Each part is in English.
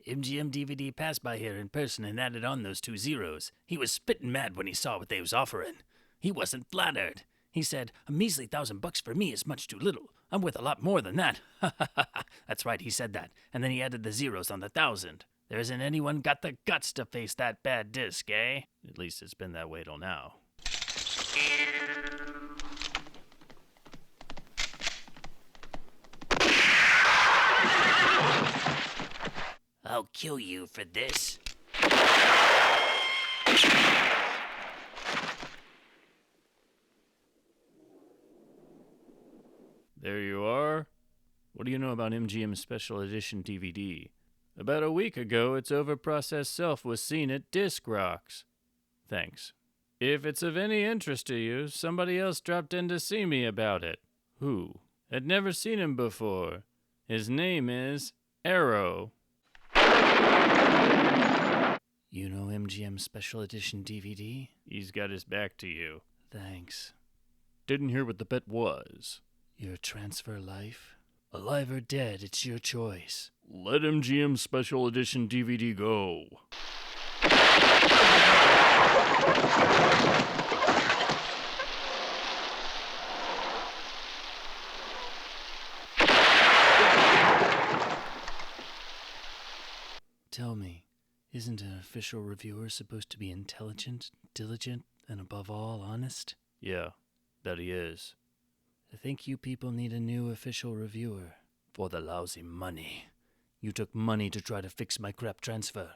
MGM DVD passed by here in person and added on those 2 zeros. He was spittin' mad when he saw what they was offering. He wasn't flattered. He said, "A measly $1,000 for me is much too little. I'm worth a lot more than that." That's right, he said that. And then he added the zeros on the 1,000. There isn't anyone got the guts to face that bad disc, eh? At least it's been that way till now. I'll kill you for this. There you are. What do you know about MGM Special Edition DVD? About a week ago, its overprocessed self was seen at Disc Rocks. Thanks. If it's of any interest to you, somebody else dropped in to see me about it. Who? Had never seen him before. His name is Arrow. You know MGM Special Edition DVD? He's got his back to you. Thanks. Didn't hear what the bet was. Your transfer life? Alive or dead, it's your choice. Let MGM Special Edition DVD go. Tell me, isn't an official reviewer supposed to be intelligent, diligent, and above all, honest? Yeah, that he is. I think you people need a new official reviewer. For the lousy money. You took money to try to fix my crap transfer.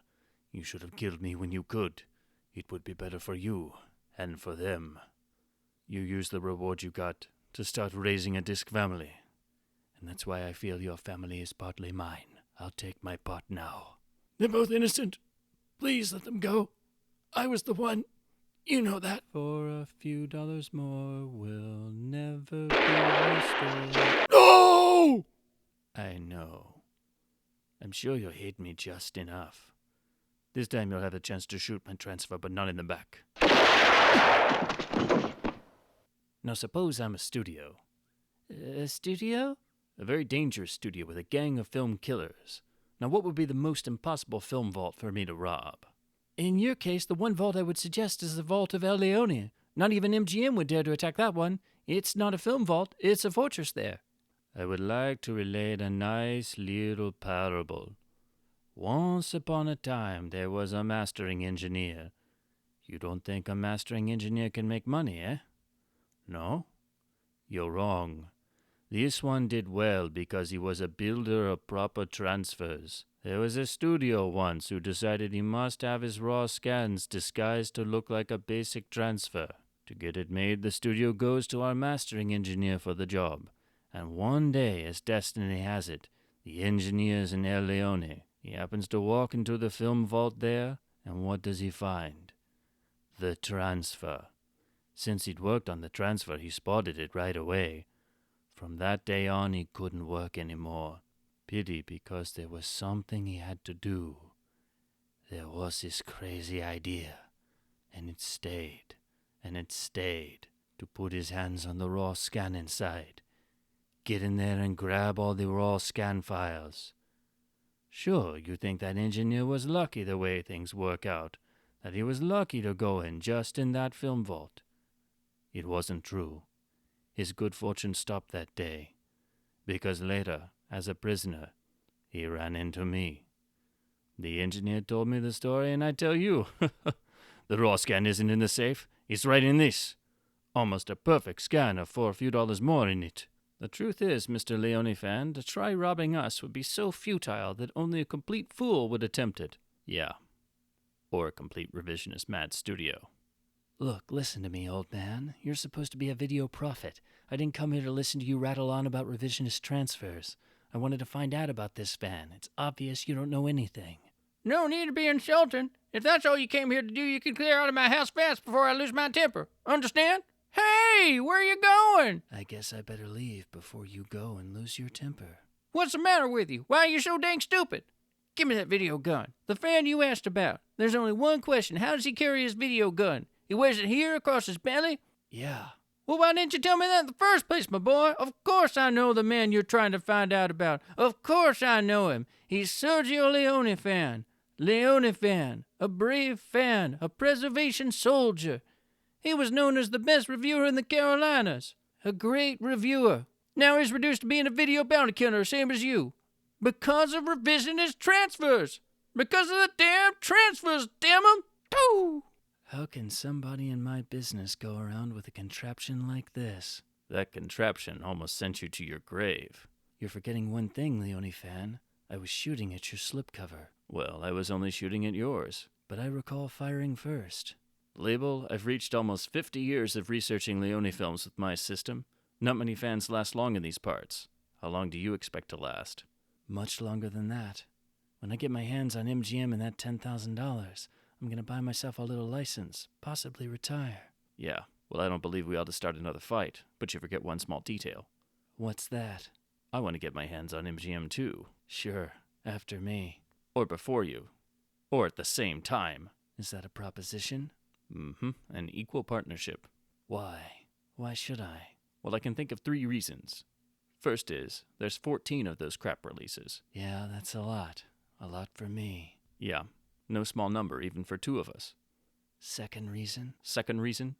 You should have killed me when you could. It would be better for you, and for them. You used the reward you got to start raising a disc family. And that's why I feel your family is partly mine. I'll take my part now. They're both innocent. Please let them go. I was the one. You know that. For a few dollars more, we'll never be restored. No! I know. I'm sure you'll hate me just enough. This time you'll have a chance to shoot my transfer, but not in the back. Now suppose I'm a studio. A studio? A very dangerous studio with a gang of film killers. Now what would be the most impossible film vault for me to rob? In your case, the one vault I would suggest is the vault of El Leone. Not even MGM would dare to attack that one. It's not a film vault, it's a fortress there. I would like to relate a nice little parable. Once upon a time, there was a mastering engineer. You don't think a mastering engineer can make money, eh? No? You're wrong. This one did well because he was a builder of proper transfers. There was a studio once who decided he must have his raw scans disguised to look like a basic transfer. To get it made, the studio goes to our mastering engineer for the job. And one day, as destiny has it, the engineer's in El Leone. He happens to walk into the film vault there, and what does he find? The transfer. Since he'd worked on the transfer, he spotted it right away. From that day on, he couldn't work anymore. Pity, because there was something he had to do. There was this crazy idea, and it stayed, to put his hands on the raw scan inside. Get in there and grab all the raw scan files. Sure, you think that engineer was lucky the way things work out, that he was lucky to go in just in that film vault. It wasn't true. His good fortune stopped that day, because later, as a prisoner, he ran into me. The engineer told me the story, and I tell you, the raw scan isn't in the safe, it's right in this. Almost a perfect scan for a few dollars more in it. The truth is, Mr. Leone fan, to try robbing us would be so futile that only a complete fool would attempt it. Yeah. Or a complete revisionist mad studio. Look, listen to me, old man. You're supposed to be a video prophet. I didn't come here to listen to you rattle on about revisionist transfers. I wanted to find out about this fan. It's obvious you don't know anything. No need to be insulting. If that's all you came here to do, you can clear out of my house fast before I lose my temper. Understand? Hey, where you going? I guess I better leave before you go and lose your temper. What's the matter with you? Why are you so dang stupid? Give me that video gun. The fan you asked about. There's only one question. How does he carry his video gun? He wears it here across his belly? Yeah. Well, why didn't you tell me that in the first place, my boy? Of course I know the man you're trying to find out about. Of course I know him. He's Sergio Leone fan. Leone fan. A brave fan. A preservation soldier. He was known as the best reviewer in the Carolinas. A great reviewer. Now he's reduced to being a video bounty killer, same as you. Because of revisionist transfers. Because of the damn transfers, damn 'em. Too. How can somebody in my business go around with a contraption like this? That contraption almost sent you to your grave. You're forgetting one thing, Leone fan. I was shooting at your slipcover. Well, I was only shooting at yours. But I recall firing first. Label, I've reached almost 50 years of researching Leone films with my system. Not many fans last long in these parts. How long do you expect to last? Much longer than that. When I get my hands on MGM and that $10,000, I'm going to buy myself a little license, possibly retire. Yeah, well, I don't believe we ought to start another fight, but you forget one small detail. What's that? I want to get my hands on MGM too. Sure, after me. Or before you. Or at the same time. Is that a proposition? Mm-hmm, an equal partnership. Why? Why should I? Well, I can think of 3 reasons. First is, there's 14 of those crap releases. Yeah, that's a lot. A lot for me. Yeah, no small number, even for 2 of us. Second reason? Second reason?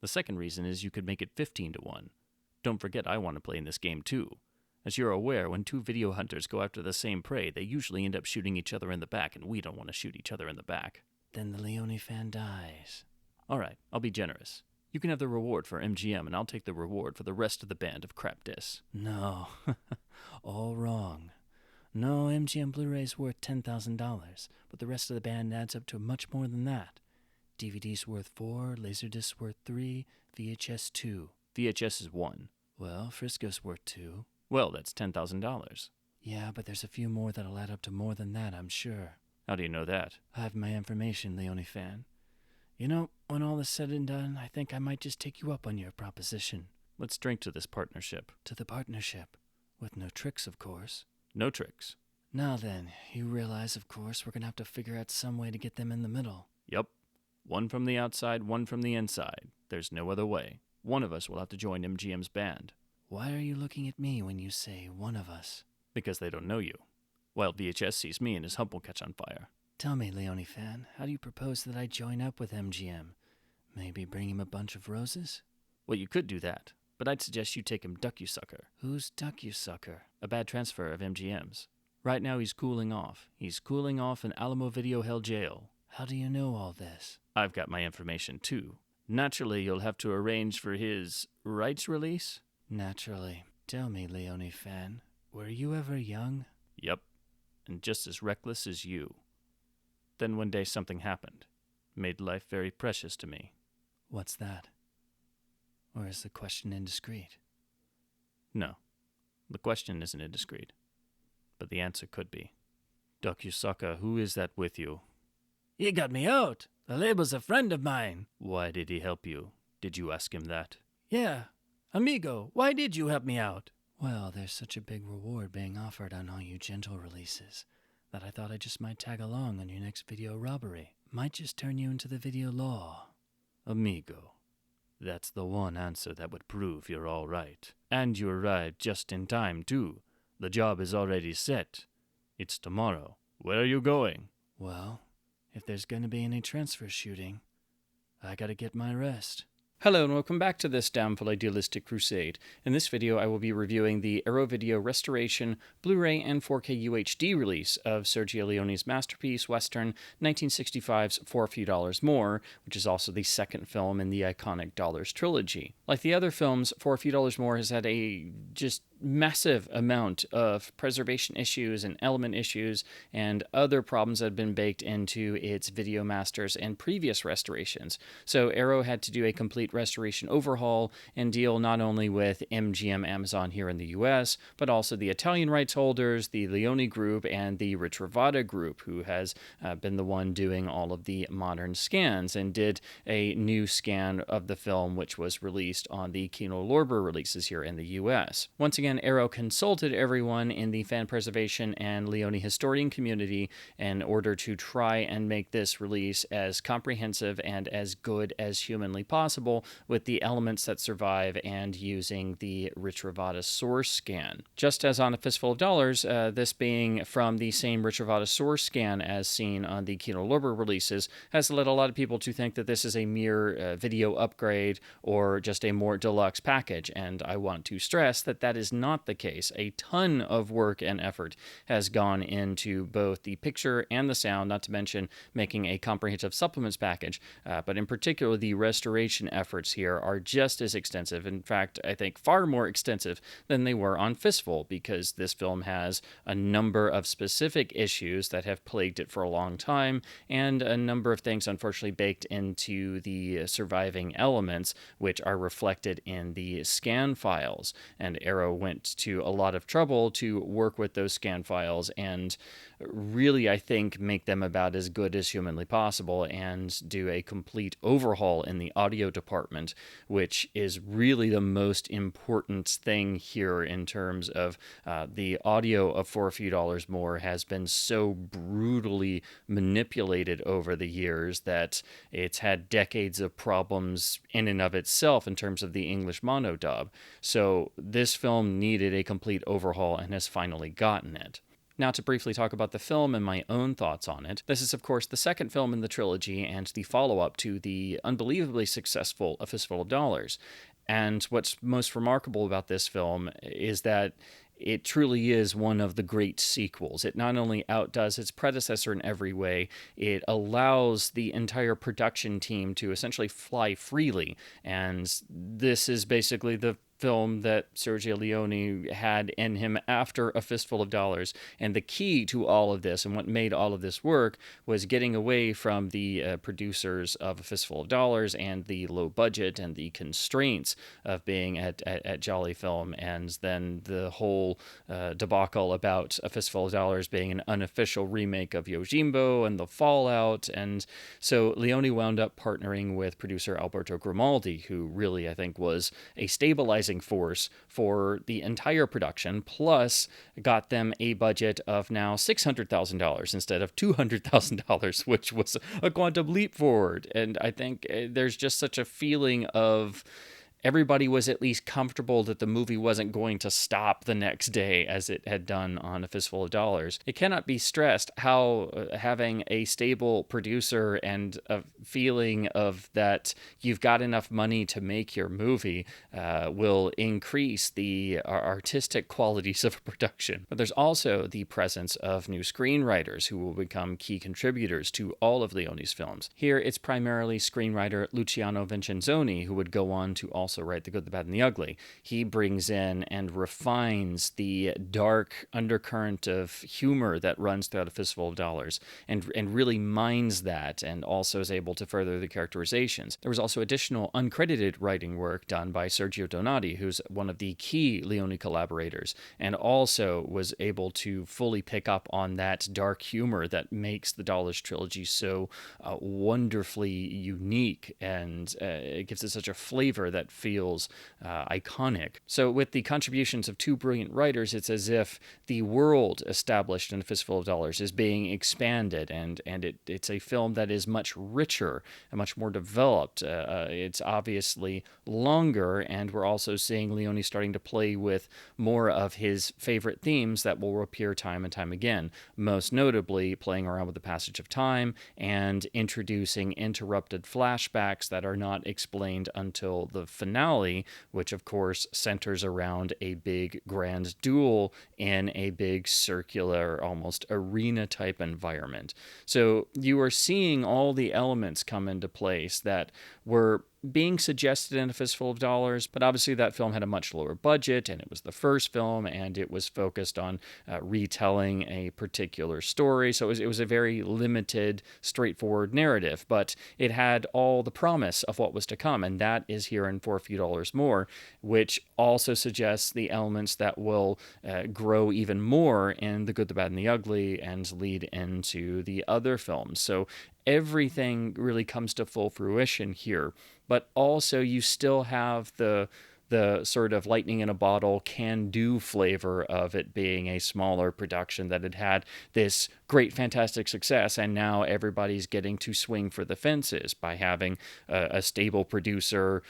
The second reason is you could make it 15-1. Don't forget I want to play in this game too. As you're aware, when 2 video hunters go after the same prey, they usually end up shooting each other in the back, and we don't want to shoot each other in the back. Then the Leone fan dies. All right, I'll be generous. You can have the reward for MGM, and I'll take the reward for the rest of the band of crap discs. No. All wrong. No, MGM Blu-ray's worth $10,000, but the rest of the band adds up to much more than that. DVD's worth 4, Laserdisc's worth 3, VHS 2. VHS is 1. Well, Frisco's worth 2. Well, that's $10,000. Yeah, but there's a few more that'll add up to more than that, I'm sure. How do you know that? I have my information, Leone fan. You know, when all is said and done, I think I might just take you up on your proposition. Let's drink to this partnership. To the partnership. With no tricks, of course. No tricks. Now then, you realize, of course, we're going to have to figure out some way to get them in the middle. Yup. One from the outside, one from the inside. There's no other way. One of us will have to join MGM's band. Why are you looking at me when you say one of us? Because they don't know you. While VHS sees me and his hump will catch on fire. Tell me, Leone fan, how do you propose that I join up with MGM? Maybe bring him a bunch of roses? Well, you could do that, but I'd suggest you take him Duck-You-Sucker. Who's Duck-You-Sucker? A bad transfer of MGM's. Right now he's cooling off. He's cooling off in Alamo Video Hell Jail. How do you know all this? I've got my information too. Naturally, you'll have to arrange for his rights release. Naturally. Tell me, Leone fan, were you ever young? Yep, and just as reckless as you. Then one day something happened. Made life very precious to me. What's that? Or is the question indiscreet? No, the question isn't indiscreet. But the answer could be. Duck-You-Sucker, who is that with you? He got me out. The label's a friend of mine. Why did he help you? Did you ask him that? Yeah. Amigo, why did you help me out? Well, there's such a big reward being offered on all you gentle releases that I thought I just might tag along on your next video robbery. Might just turn you into the video law. Amigo, that's the one answer that would prove you're all right. And you arrived just in time, too. The job is already set. It's tomorrow. Where are you going? Well, if there's going to be any transfer shooting, I gotta get my rest. Hello and welcome back to this downful idealistic crusade. In this video I will be reviewing the Arrow Video Restoration, Blu-ray and 4K UHD release of Sergio Leone's masterpiece Western 1965's For a Few Dollars More, which is also the second film in the iconic Dollars trilogy. Like the other films, For a Few Dollars More has had a just massive amount of preservation issues and element issues and other problems that had been baked into its video masters and previous restorations. So Arrow had to do a complete restoration overhaul and deal not only with MGM Amazon here in the US, but also the Italian rights holders, the Leone Group, and the Ritrovata Group, who has been the one doing all of the modern scans, and did a new scan of the film, which was released on the Kino Lorber releases here in the US. Once again, Arrow consulted everyone in the fan preservation and Leone historian community in order to try and make this release as comprehensive and as good as humanly possible with the elements that survive and using the Ritrovata source scan. Just as on A Fistful of Dollars, this being from the same Ritrovata source scan as seen on the Kino Lorber releases has led a lot of people to think that this is a mere video upgrade or just a more deluxe package, and I want to stress that that is not the case. A ton of work and effort has gone into both the picture and the sound, not to mention making a comprehensive supplements package, but in particular the restoration efforts here are just as extensive. In fact, I think far more extensive than they were on Fistful, because this film has a number of specific issues that have plagued it for a long time, and a number of things unfortunately baked into the surviving elements, which are reflected in the scan files. And Arrow went to a lot of trouble to work with those scan files and really, I think, make them about as good as humanly possible and do a complete overhaul in the audio department, which is really the most important thing here in terms of the audio of For a Few Dollars More has been so brutally manipulated over the years that it's had decades of problems in and of itself in terms of the English monodub. So this film needed a complete overhaul and has finally gotten it. Now, to briefly talk about the film and my own thoughts on it, this is, of course, the second film in the trilogy and the follow-up to the unbelievably successful A Fistful of Dollars. And what's most remarkable about this film is that it truly is one of the great sequels. It not only outdoes its predecessor in every way, it allows the entire production team to essentially fly freely. And this is basically the film that Sergio Leone had in him after A Fistful of Dollars. And the key to all of this and what made all of this work was getting away from the producers of A Fistful of Dollars and the low budget and the constraints of being at Jolly Film, and then the whole debacle about A Fistful of Dollars being an unofficial remake of Yojimbo and the fallout. And so Leone wound up partnering with producer Alberto Grimaldi, who really, I think, was a stabilizing force for the entire production, plus got them a budget of now $600,000 instead of $200,000, which was a quantum leap forward. And I think there's just such a feeling of everybody was at least comfortable that the movie wasn't going to stop the next day as it had done on A Fistful of Dollars. It cannot be stressed how having a stable producer and a feeling of that you've got enough money to make your movie will increase the artistic qualities of a production. But there's also the presence of new screenwriters who will become key contributors to all of Leone's films. Here, it's primarily screenwriter Luciano Vincenzoni, who would go on to also write The Good, the Bad, and the Ugly. He brings in and refines the dark undercurrent of humor that runs throughout A Fistful of Dollars and really mines that, and also is able to further the characterizations. There was also additional uncredited writing work done by Sergio Donati, who's one of the key Leone collaborators, and also was able to fully pick up on that dark humor that makes the Dollars trilogy so wonderfully unique, and it gives it such a flavor that feels iconic. So with the contributions of two brilliant writers, it's as if the world established in A Fistful of Dollars is being expanded, and it's a film that is much richer and much more developed. It's obviously longer, and we're also seeing Leone starting to play with more of his favorite themes that will appear time and time again, most notably playing around with the passage of time and introducing interrupted flashbacks that are not explained until the finale, which of course centers around a big grand duel in a big circular, almost arena type environment. So you are seeing all the elements come into place that were being suggested in A Fistful of Dollars, but obviously that film had a much lower budget, and it was the first film, and it was focused on retelling a particular story, so it was a very limited, straightforward narrative, but it had all the promise of what was to come, and that is here in For a Few Dollars More, which also suggests the elements that will grow even more in The Good, the Bad, and the Ugly, and lead into the other films. So everything really comes to full fruition here, but also you still have the sort of lightning in a bottle can-do flavor of it being a smaller production that had this great, fantastic success, and now everybody's getting to swing for the fences by having a stable producer,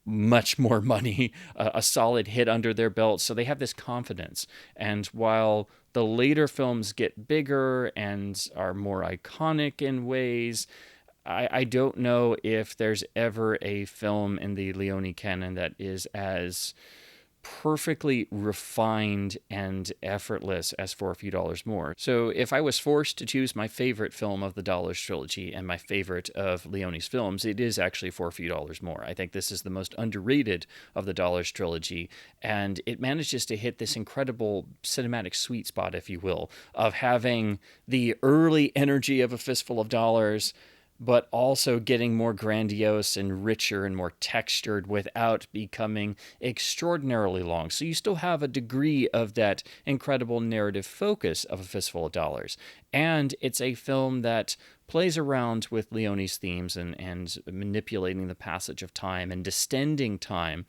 much more money, a solid hit under their belt, so they have this confidence. And while the later films get bigger and are more iconic in ways, I don't know if there's ever a film in the Leone canon that is as perfectly refined and effortless as For a Few Dollars More. So if I was forced to choose my favorite film of the Dollars trilogy and my favorite of Leone's films, it is actually For a Few Dollars More. I think this is the most underrated of the Dollars trilogy, and it manages to hit this incredible cinematic sweet spot, if you will, of having the early energy of A Fistful of Dollars, but also getting more grandiose and richer and more textured without becoming extraordinarily long. So you still have a degree of that incredible narrative focus of A Fistful of Dollars. And it's a film that plays around with Leone's themes and manipulating the passage of time and distending time,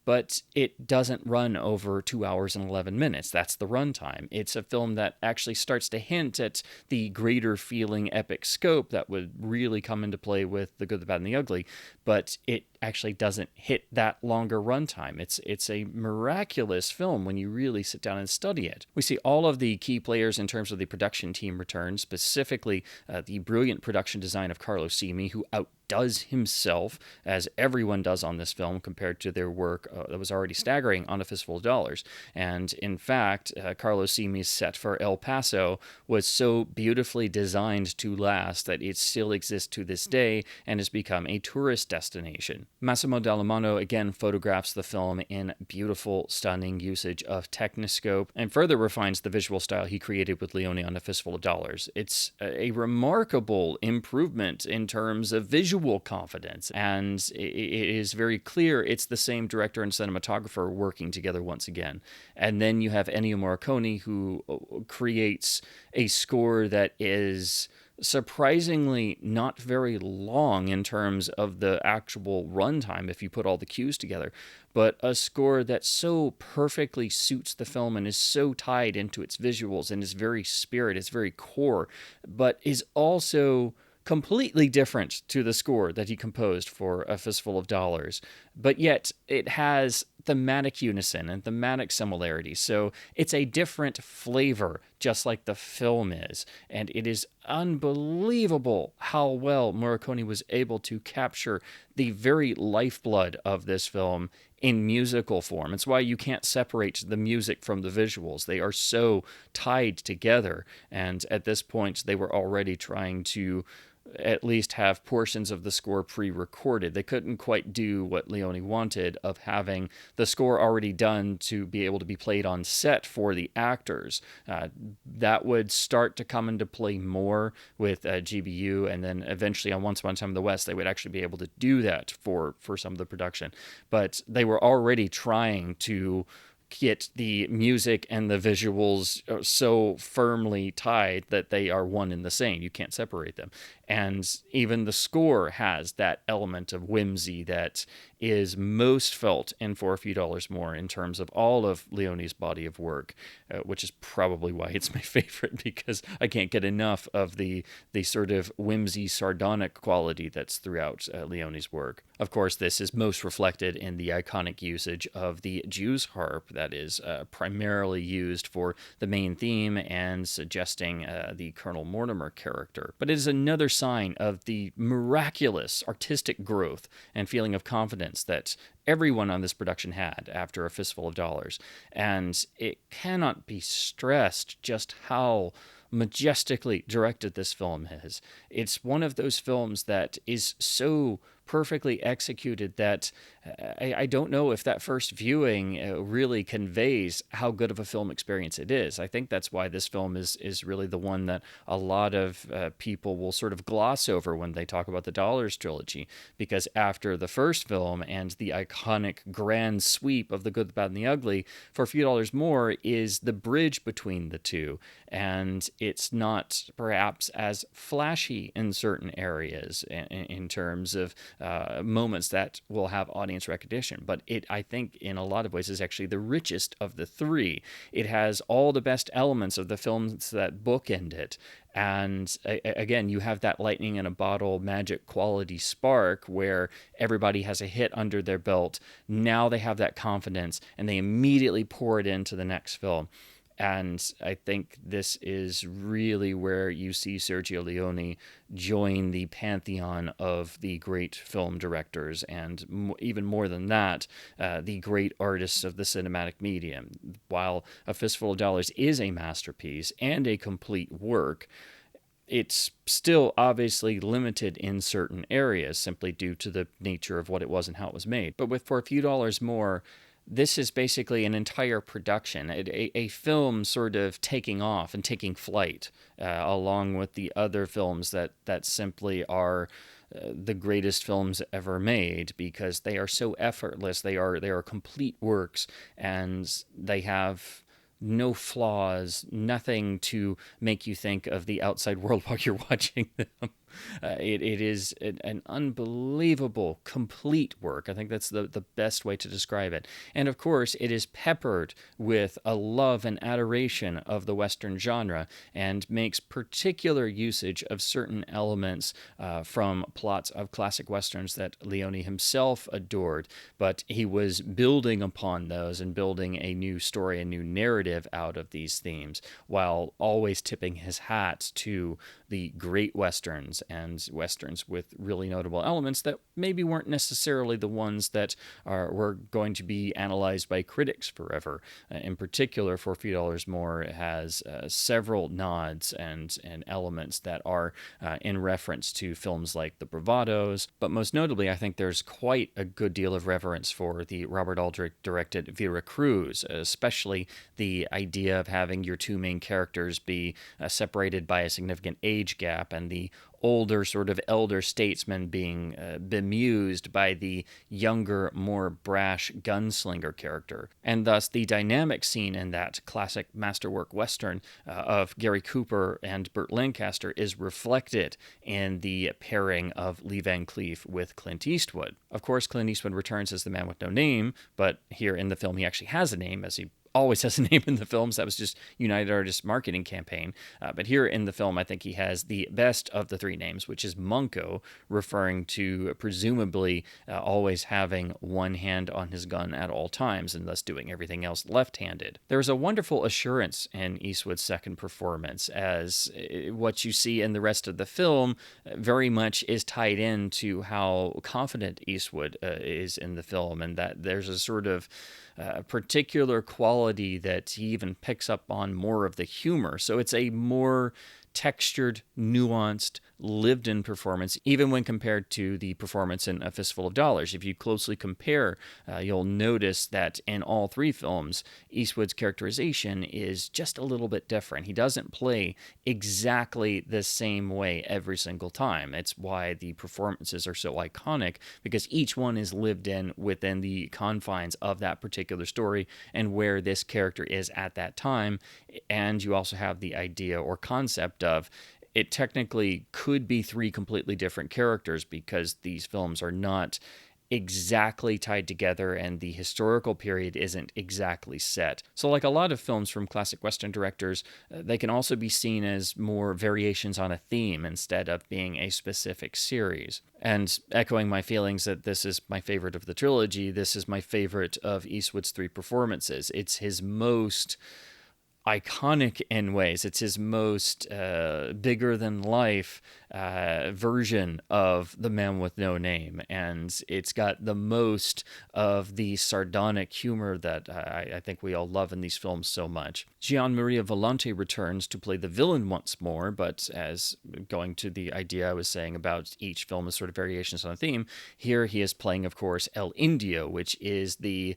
but it doesn't run over 2 hours and 11 minutes. That's the runtime. It's a film that actually starts to hint at the greater feeling epic scope that would really come into play with The Good, the Bad, and the Ugly, but it actually doesn't hit that longer runtime. It's a miraculous film when you really sit down and study it. We see all of the key players in terms of the production team return, specifically the brilliant production design of Carlo Simi, who outdoes himself, as everyone does on this film, compared to their work that was already staggering on A Fistful of Dollars. And in fact, Carlo Simi's set for El Paso was so beautifully designed to last that it still exists to this day and has become a tourist destination. Massimo Dallamano again photographs the film in beautiful, stunning usage of Techniscope and further refines the visual style he created with Leone on A Fistful of Dollars. It's a remarkable improvement in terms of visual confidence, and it is very clear it's the same director and cinematographer working together once again. And then you have Ennio Morricone, who creates a score that is surprisingly not very long in terms of the actual runtime if you put all the cues together, but a score that so perfectly suits the film and is so tied into its visuals and its very spirit, its very core, but is also completely different to the score that he composed for A Fistful of Dollars, but yet it has thematic unison and thematic similarity. So it's a different flavor, just like the film is. And it is unbelievable how well Morricone was able to capture the very lifeblood of this film in musical form. It's why you can't separate the music from the visuals. They are so tied together. And at this point, they were already trying to at least have portions of the score pre-recorded. They couldn't quite do what Leone wanted of having the score already done to be able to be played on set for the actors. That would start to come into play more with GBU, and then eventually on Once Upon a Time in the West, they would actually be able to do that for some of the production. But they were already trying to get the music and the visuals so firmly tied that they are one and the same. You can't separate them. And even the score has that element of whimsy that is most felt in For a Few Dollars More in terms of all of Leone's body of work, which is probably why it's my favorite, because I can't get enough of the sort of whimsy, sardonic quality that's throughout Leone's work. Of course, this is most reflected in the iconic usage of the Jew's harp that is primarily used for the main theme and suggesting the Colonel Mortimer character. But it is another sign of the miraculous artistic growth and feeling of confidence that everyone on this production had after A Fistful of Dollars. And it cannot be stressed just how majestically directed this film is. It's one of those films that is so perfectly executed that I don't know if that first viewing really conveys how good of a film experience it is. I think that's why this film is really the one that a lot of people will sort of gloss over when they talk about the Dollars trilogy, because after the first film and the iconic grand sweep of The Good, the Bad, and the Ugly, For a Few Dollars More is the bridge between the two, and it's not perhaps as flashy in certain areas in terms of moments that will have audience recognition, but it, I think, in a lot of ways is actually the richest of the three. It has all the best elements of the films that bookend it. And again, you have that lightning in a bottle magic quality spark where everybody has a hit under their belt. Now they have that confidence and they immediately pour it into the next film. And I think this is really where you see Sergio Leone join the pantheon of the great film directors, and even more than that, the great artists of the cinematic medium. While A Fistful of Dollars is a masterpiece and a complete work, it's still obviously limited in certain areas simply due to the nature of what it was and how it was made. But with For a Few Dollars More, this is basically an entire production, a film sort of taking off and taking flight, along with the other films that simply are the greatest films ever made, because they are so effortless. They are complete works, and they have no flaws, nothing to make you think of the outside world while you're watching them. It is an unbelievable, complete work. I think that's the best way to describe it. And of course, it is peppered with a love and adoration of the Western genre, and makes particular usage of certain elements from plots of classic Westerns that Leone himself adored. But he was building upon those and building a new story, a new narrative out of these themes, while always tipping his hat to the great Westerns, and Westerns with really notable elements that maybe weren't necessarily the ones that were going to be analyzed by critics forever. In particular, For a Few Dollars More has several nods and elements that are in reference to films like The Bravados, but most notably, I think there's quite a good deal of reverence for the Robert Aldrich-directed Vera Cruz, especially the idea of having your two main characters be separated by a significant age gap, and the older, sort of elder statesman being bemused by the younger, more brash gunslinger character. And thus, the dynamic scene in that classic masterwork Western of Gary Cooper and Burt Lancaster is reflected in the pairing of Lee Van Cleef with Clint Eastwood. Of course, Clint Eastwood returns as the man with no name, but here in the film he actually has a name, as he always has a name in the films. That was just United Artists marketing campaign. But here in the film, I think he has the best of the three names, which is Munko, referring to presumably always having one hand on his gun at all times, and thus doing everything else left-handed. There's a wonderful assurance in Eastwood's second performance, as what you see in the rest of the film very much is tied into how confident Eastwood is in the film, and that there's a sort of particular quality that he even picks up on more of the humor. So it's a more textured, nuanced, lived-in performance, even when compared to the performance in A Fistful of Dollars. If you closely compare, you'll notice that in all three films, Eastwood's characterization is just a little bit different. He doesn't play exactly the same way every single time. It's why the performances are so iconic, because each one is lived in within the confines of that particular story and where this character is at that time. And you also have the idea or concept of it technically could be three completely different characters, because these films are not exactly tied together and the historical period isn't exactly set. So like a lot of films from classic Western directors, they can also be seen as more variations on a theme instead of being a specific series. And echoing my feelings that this is my favorite of the trilogy, this is my favorite of Eastwood's three performances. It's his most iconic in ways. It's his most bigger than life version of The Man with No Name, and it's got the most of the sardonic humor that I think we all love in these films so much. Gian Maria Volonté returns to play the villain once more, but as going to the idea I was saying about each film as sort of variations on a theme, here he is playing, of course, El Indio, which is the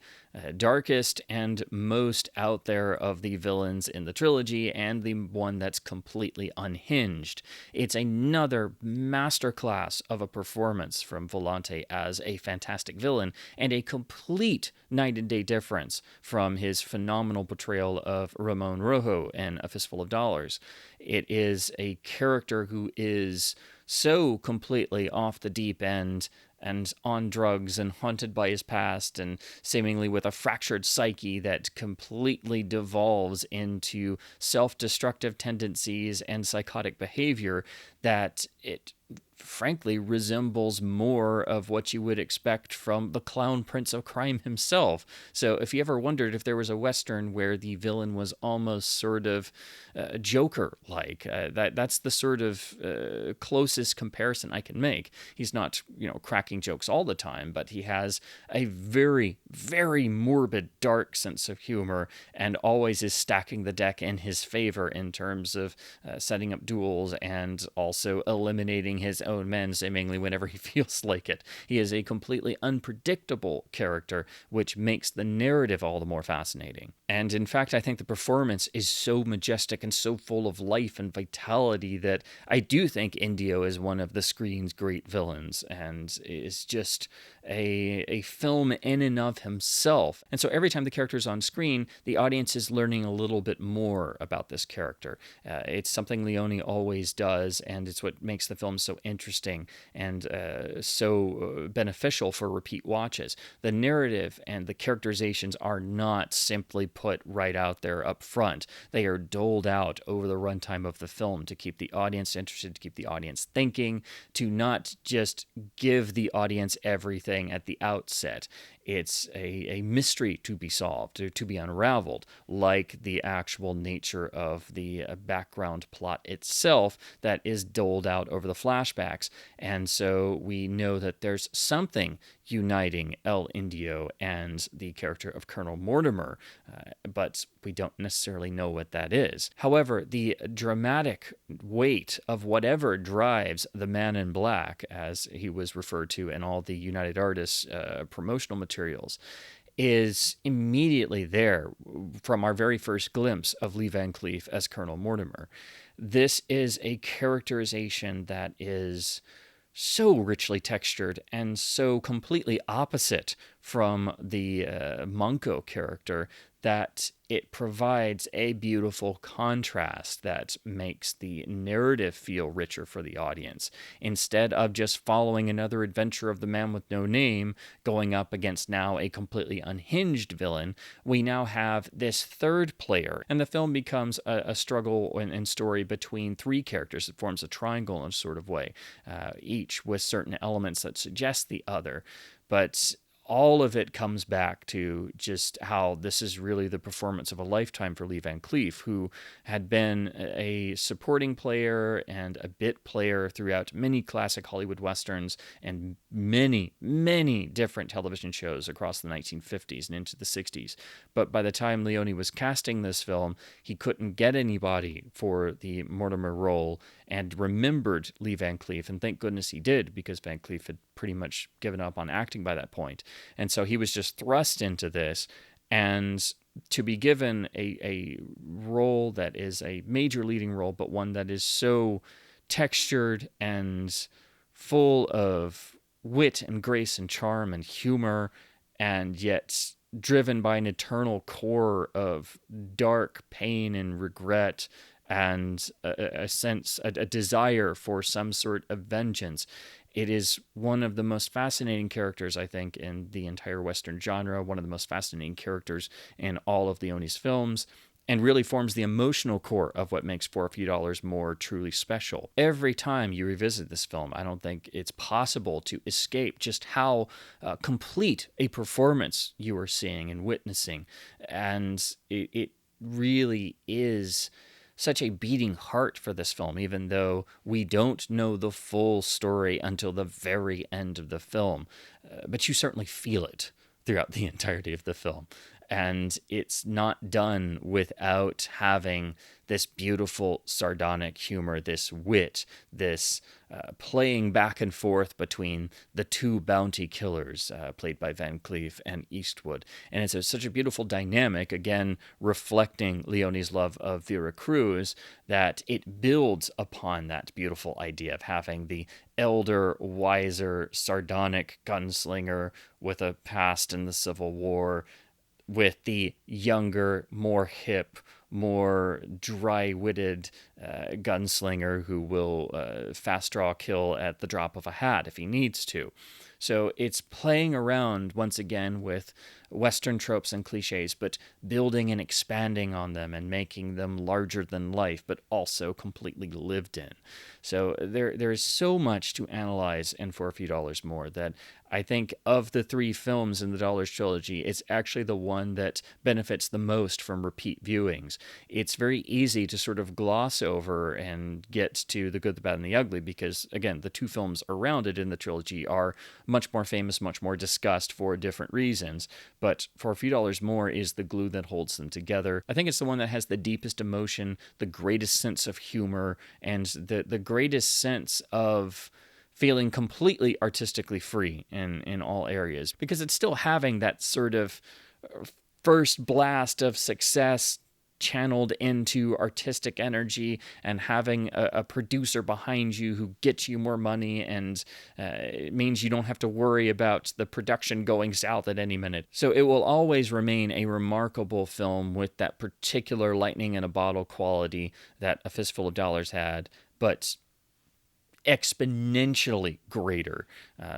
darkest and most out there of the villains in the trilogy, and the one that's completely unhinged. It's another masterclass of a performance from Volonté as a fantastic villain, and a complete night and day difference from his phenomenal portrayal of Ramon Rojo in A Fistful of Dollars. It is a character who is so completely off the deep end and on drugs and haunted by his past and seemingly with a fractured psyche that completely devolves into self-destructive tendencies and psychotic behavior that it frankly resembles more of what you would expect from the Clown Prince of Crime himself. So if you ever wondered if there was a Western where the villain was almost sort of Joker-like, that's the sort of closest comparison I can make. He's not, cracking jokes all the time, but he has a very, very morbid, dark sense of humor and always is stacking the deck in his favor in terms of setting up duels and also eliminating his own men seemingly whenever he feels like it. He is a completely unpredictable character, which makes the narrative all the more fascinating. And in fact, I think the performance is so majestic and so full of life and vitality that I do think Indio is one of the screen's great villains and is just a film in and of himself. And so every time the character is on screen, the audience is learning a little bit more about this character. It's something Leone always does, and it's what makes the film so interesting and so beneficial for repeat watches. The narrative and the characterizations are not simply put right out there up front. They are doled out over the runtime of the film to keep the audience interested, to keep the audience thinking, to not just give the audience everything at the outset. It's a mystery to be solved, or to be unraveled, like the actual nature of the background plot itself that is doled out over the flashbacks. And so we know that there's something uniting El Indio and the character of Colonel Mortimer, but we don't necessarily know what that is. However, the dramatic weight of whatever drives the Man in Black, as he was referred to in all the United Artists promotional materials, is immediately there from our very first glimpse of Lee Van Cleef as Colonel Mortimer. This is a characterization that is so richly textured and so completely opposite from the Manco character that it provides a beautiful contrast that makes the narrative feel richer for the audience. Instead of just following another adventure of the Man with No Name going up against now a completely unhinged villain, we now have this third player, and the film becomes a struggle and story between three characters. It forms a triangle in a sort of way, each with certain elements that suggest the other. But all of it comes back to just how this is really the performance of a lifetime for Lee Van Cleef, who had been a supporting player and a bit player throughout many classic Hollywood Westerns and many, many different television shows across the 1950s and into the 60s. But by the time Leone was casting this film, he couldn't get anybody for the Mortimer role and remembered Lee Van Cleef, and thank goodness he did, because Van Cleef had pretty much given up on acting by that point. And so he was just thrust into this, and to be given a role that is a major leading role, but one that is so textured and full of wit and grace and charm and humor, and yet driven by an eternal core of dark pain and regret and a desire for some sort of vengeance. It is one of the most fascinating characters, I think, in the entire Western genre, one of the most fascinating characters in all of Leone's films, and really forms the emotional core of what makes For a Few Dollars More truly special. Every time you revisit this film, I don't think it's possible to escape just how complete a performance you are seeing and witnessing. And it really is such a beating heart for this film, even though we don't know the full story until the very end of the film. But you certainly feel it throughout the entirety of the film. And it's not done without having this beautiful sardonic humor, this wit, this playing back and forth between the two bounty killers, played by Van Cleef and Eastwood. And it's such a beautiful dynamic, again, reflecting Leone's love of Vera Cruz, that it builds upon that beautiful idea of having the elder, wiser, sardonic gunslinger with a past in the Civil War, with the younger, more hip, more dry-witted gunslinger who will fast draw kill at the drop of a hat if he needs to. So it's playing around, once again, with Western tropes and cliches, but building and expanding on them and making them larger than life, but also completely lived in. So there is so much to analyze in For a Few Dollars More that I think of the three films in the Dollars trilogy, it's actually the one that benefits the most from repeat viewings. It's very easy to sort of gloss over and get to The Good, the Bad, and the Ugly because, again, the two films around it in the trilogy are much more famous, much more discussed for different reasons. But For a Few Dollars More is the glue that holds them together. I think it's the one that has the deepest emotion, the greatest sense of humor, and the greatest sense of feeling completely artistically free in all areas, because it's still having that sort of first blast of success channeled into artistic energy and having a producer behind you who gets you more money, and it means you don't have to worry about the production going south at any minute. So it will always remain a remarkable film with that particular lightning in a bottle quality that A Fistful of Dollars had, but exponentially greater.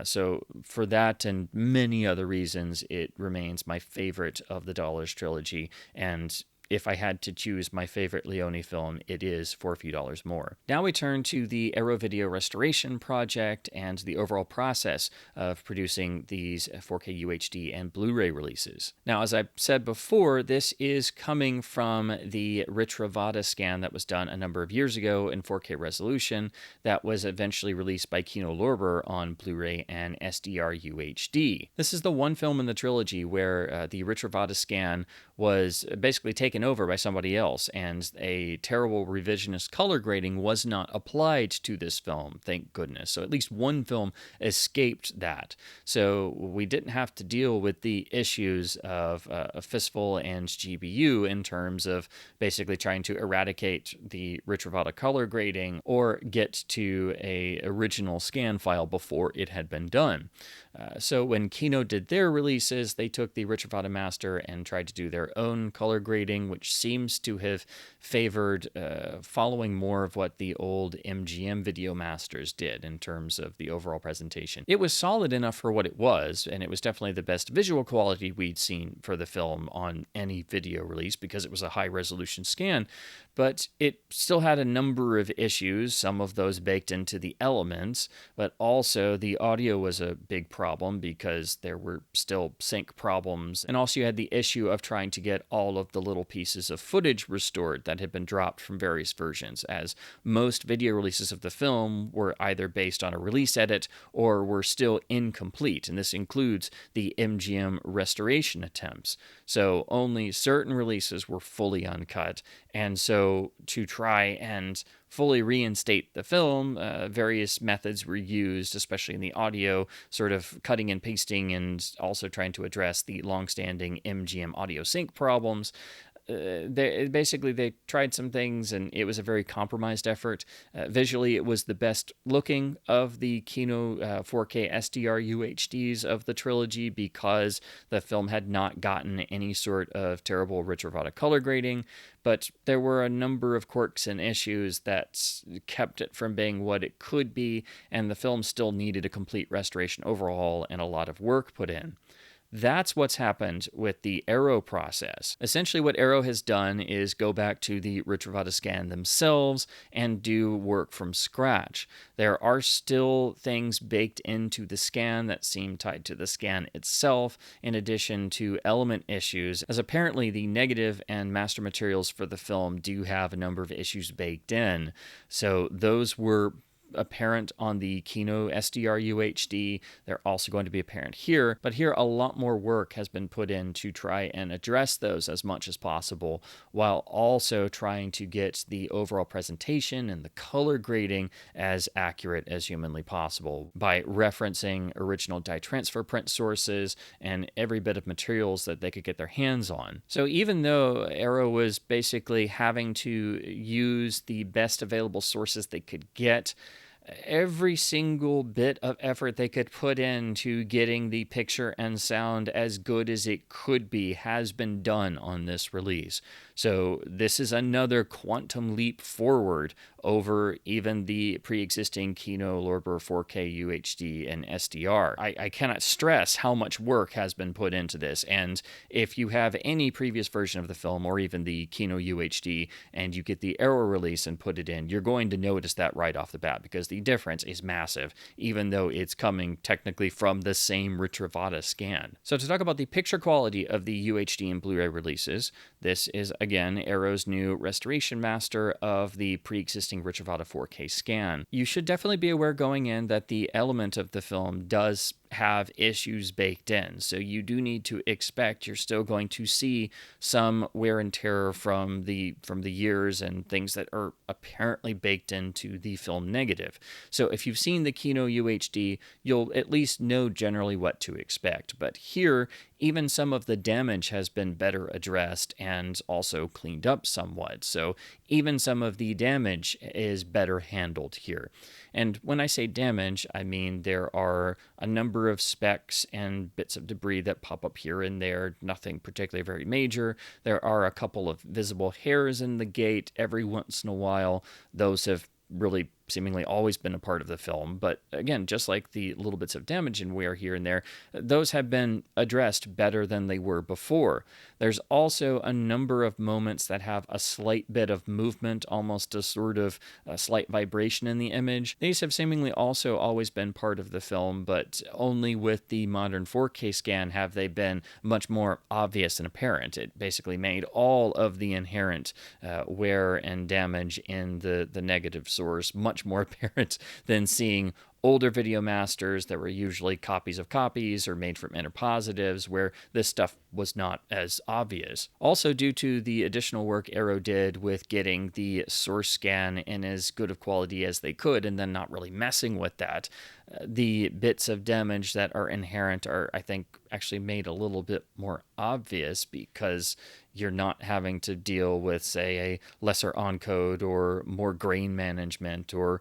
So for that and many other reasons, it remains my favorite of the Dollars trilogy. And if I had to choose my favorite Leone film, it is For a Few Dollars More. Now we turn to the Aero Video restoration project and the overall process of producing these 4K UHD and Blu-ray releases. Now, as I said before, this is coming from the Rich Ravada scan that was done a number of years ago in 4K resolution that was eventually released by Kino Lorber on Blu-ray and SDR UHD. This is the one film in the trilogy where the Rich Ravada scan was basically taken over by somebody else, and a terrible revisionist color grading was not applied to this film, thank goodness. So at least one film escaped that. So we didn't have to deal with the issues of a Fistful and GBU in terms of basically trying to eradicate the Rich Ravada color grading or get to a original scan file before it had been done. So when Kino did their releases, they took the Rich Ravada master and tried to do their own color grading, which seems to have favored following more of what the old MGM video masters did in terms of the overall presentation. It was solid enough for what it was, and it was definitely the best visual quality we'd seen for the film on any video release because it was a high-resolution scan, but it still had a number of issues, some of those baked into the elements, but also the audio was a big problem because there were still sync problems, and also you had the issue of trying to get all of the little pieces of footage restored that had been dropped from various versions, as most video releases of the film were either based on a release edit or were still incomplete, and this includes the MGM restoration attempts. So only certain releases were fully uncut, and so to try and fully reinstate the film, various methods were used, especially in the audio, sort of cutting and pasting and also trying to address the long-standing MGM audio sync problems. They tried some things, and it was a very compromised effort. Visually, it was the best looking of the Kino 4K SDR UHDs of the trilogy because the film had not gotten any sort of terrible Rich Ravada color grading, but there were a number of quirks and issues that kept it from being what it could be, and the film still needed a complete restoration overhaul and a lot of work put in. That's what's happened with the Aero process. Essentially, what Aero has done is go back to the Ritrovata scan themselves and do work from scratch. There are still things baked into the scan that seem tied to the scan itself, in addition to element issues, as apparently the negative and master materials for the film do have a number of issues baked in. So those were apparent on the Kino SDR UHD. They're also going to be apparent here, but here a lot more work has been put in to try and address those as much as possible, while also trying to get the overall presentation and the color grading as accurate as humanly possible by referencing original dye transfer print sources and every bit of materials that they could get their hands on. So even though Aero was basically having to use the best available sources they could get, every single bit of effort they could put into getting the picture and sound as good as it could be has been done on this release. So this is another quantum leap forward over even the pre-existing Kino Lorber 4K UHD and SDR. I cannot stress how much work has been put into this, and if you have any previous version of the film or even the Kino UHD and you get the Aero release and put it in, you're going to notice that right off the bat because the difference is massive, even though it's coming technically from the same Ritrovata scan. So to talk about the picture quality of the UHD and Blu-ray releases, this is again Aero's new restoration master of the pre-existing Ritrovata 4K scan. You should definitely be aware going in that the element of the film does have issues baked in, so you do need to expect you're still going to see some wear and tear from the years and things that are apparently baked into the film negative. So if you've seen the Kino UHD, you'll at least know generally what to expect. But here, even some of the damage has been better addressed and also cleaned up somewhat. So even some of the damage is better handled here. And when I say damage, I mean there are a number of specks and bits of debris that pop up here and there, nothing particularly very major. There are a couple of visible hairs in the gate every once in a while. Those have really seemingly always been a part of the film, but again, just like the little bits of damage and wear here and there, those have been addressed better than they were before. There's also a number of moments that have a slight bit of movement, almost a sort of a slight vibration in the image. These have seemingly also always been part of the film, but only with the modern 4K scan have they been much more obvious and apparent. It basically made all of the inherent wear and damage in the negative source much more apparent than seeing older video masters that were usually copies of copies or made from interpositives where this stuff was not as obvious. Also, due to the additional work Aero did with getting the source scan in as good of quality as they could and then not really messing with that, the bits of damage that are inherent are, I think, actually made a little bit more obvious because you're not having to deal with, say, a lesser encode or more grain management or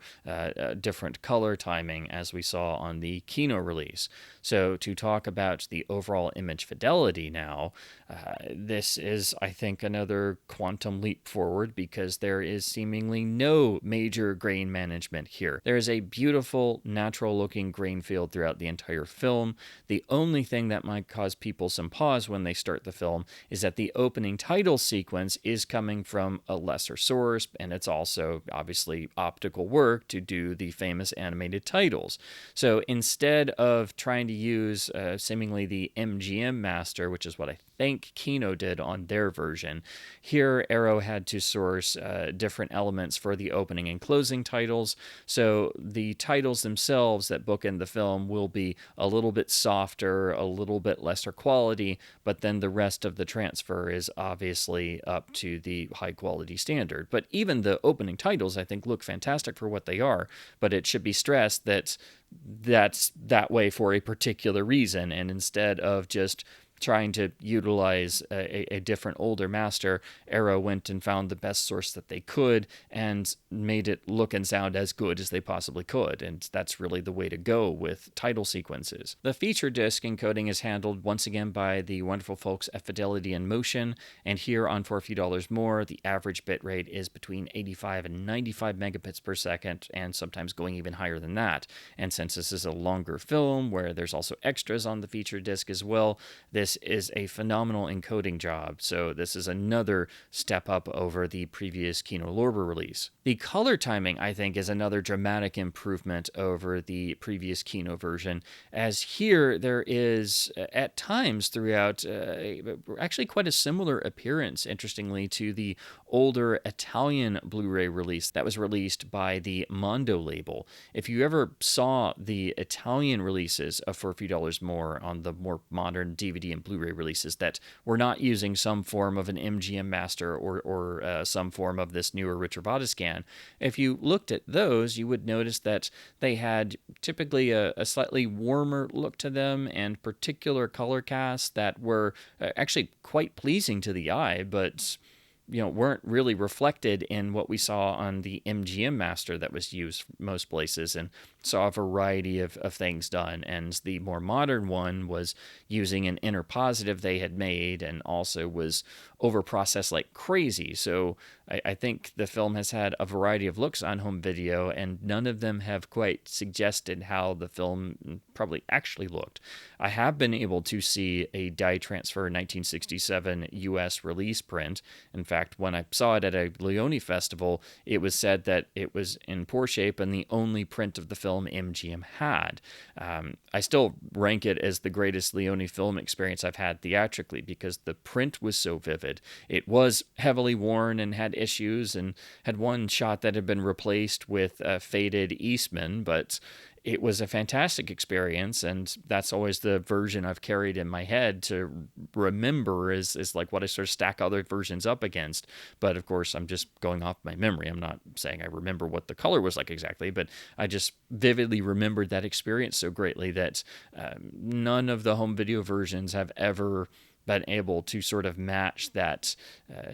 different color timing as we saw on the Kino release. So to talk about the overall image fidelity now, this is, I think, another quantum leap forward because there is seemingly no major grain management here. There is a beautiful, natural-looking grain field throughout the entire film. The only thing that might cause people some pause when they start the film is that the opening title sequence is coming from a lesser source, and it's also obviously optical work to do the famous animated titles. So instead of trying to use seemingly the MGM master, which is what I think Kino did on their version, here Aero had to source different elements for the opening and closing titles. So the titles themselves that bookend the film will be a little bit softer, a little bit lesser quality, but then the rest of the transfer is obviously up to the high quality standard. But even the opening titles, I think, look fantastic for what they are, but it should be stressed that that's that way for a particular reason, and instead of just trying to utilize a different older master, Arrow went and found the best source that they could and made it look and sound as good as they possibly could. And that's really the way to go with title sequences. The feature disc encoding is handled once again by the wonderful folks at Fidelity and Motion. And here on For a Few Dollars More, the average bitrate is between 85 and 95 megabits per second, and sometimes going even higher than that. And since this is a longer film where there's also extras on the feature disc as well, this is a phenomenal encoding job. So this is another step up over the previous Kino Lorber release. The color timing, I think, is another dramatic improvement over the previous Kino version, as here there is, at times throughout, actually quite a similar appearance, interestingly, to the older Italian Blu-ray release that was released by the Mondo label. If you ever saw the Italian releases of For a Few Dollars More on the more modern DVD and Blu-ray releases that were not using some form of an MGM master or some form of this newer Ritrovata scan, if you looked at those, you would notice that they had typically a slightly warmer look to them and particular color casts that were actually quite pleasing to the eye, but weren't really reflected in what we saw on the MGM master that was used most places, and saw a variety of things done. And the more modern one was using an inner positive they had made and also was overprocessed like crazy. So I think the film has had a variety of looks on home video, and none of them have quite suggested how the film probably actually looked. I have been able to see a dye transfer 1967 US release print. In fact, when I saw it at a Leone festival, it was said that it was in poor shape and the only print of the film MGM had. I still rank it as the greatest Leone film experience I've had theatrically because the print was so vivid. It was heavily worn and had issues and had one shot that had been replaced with a faded Eastman, but it was a fantastic experience, and that's always the version I've carried in my head to remember is like what I sort of stack other versions up against. But of course, I'm just going off my memory. I'm not saying I remember what the color was like exactly, but I just vividly remembered that experience so greatly that none of the home video versions have ever been able to sort of match that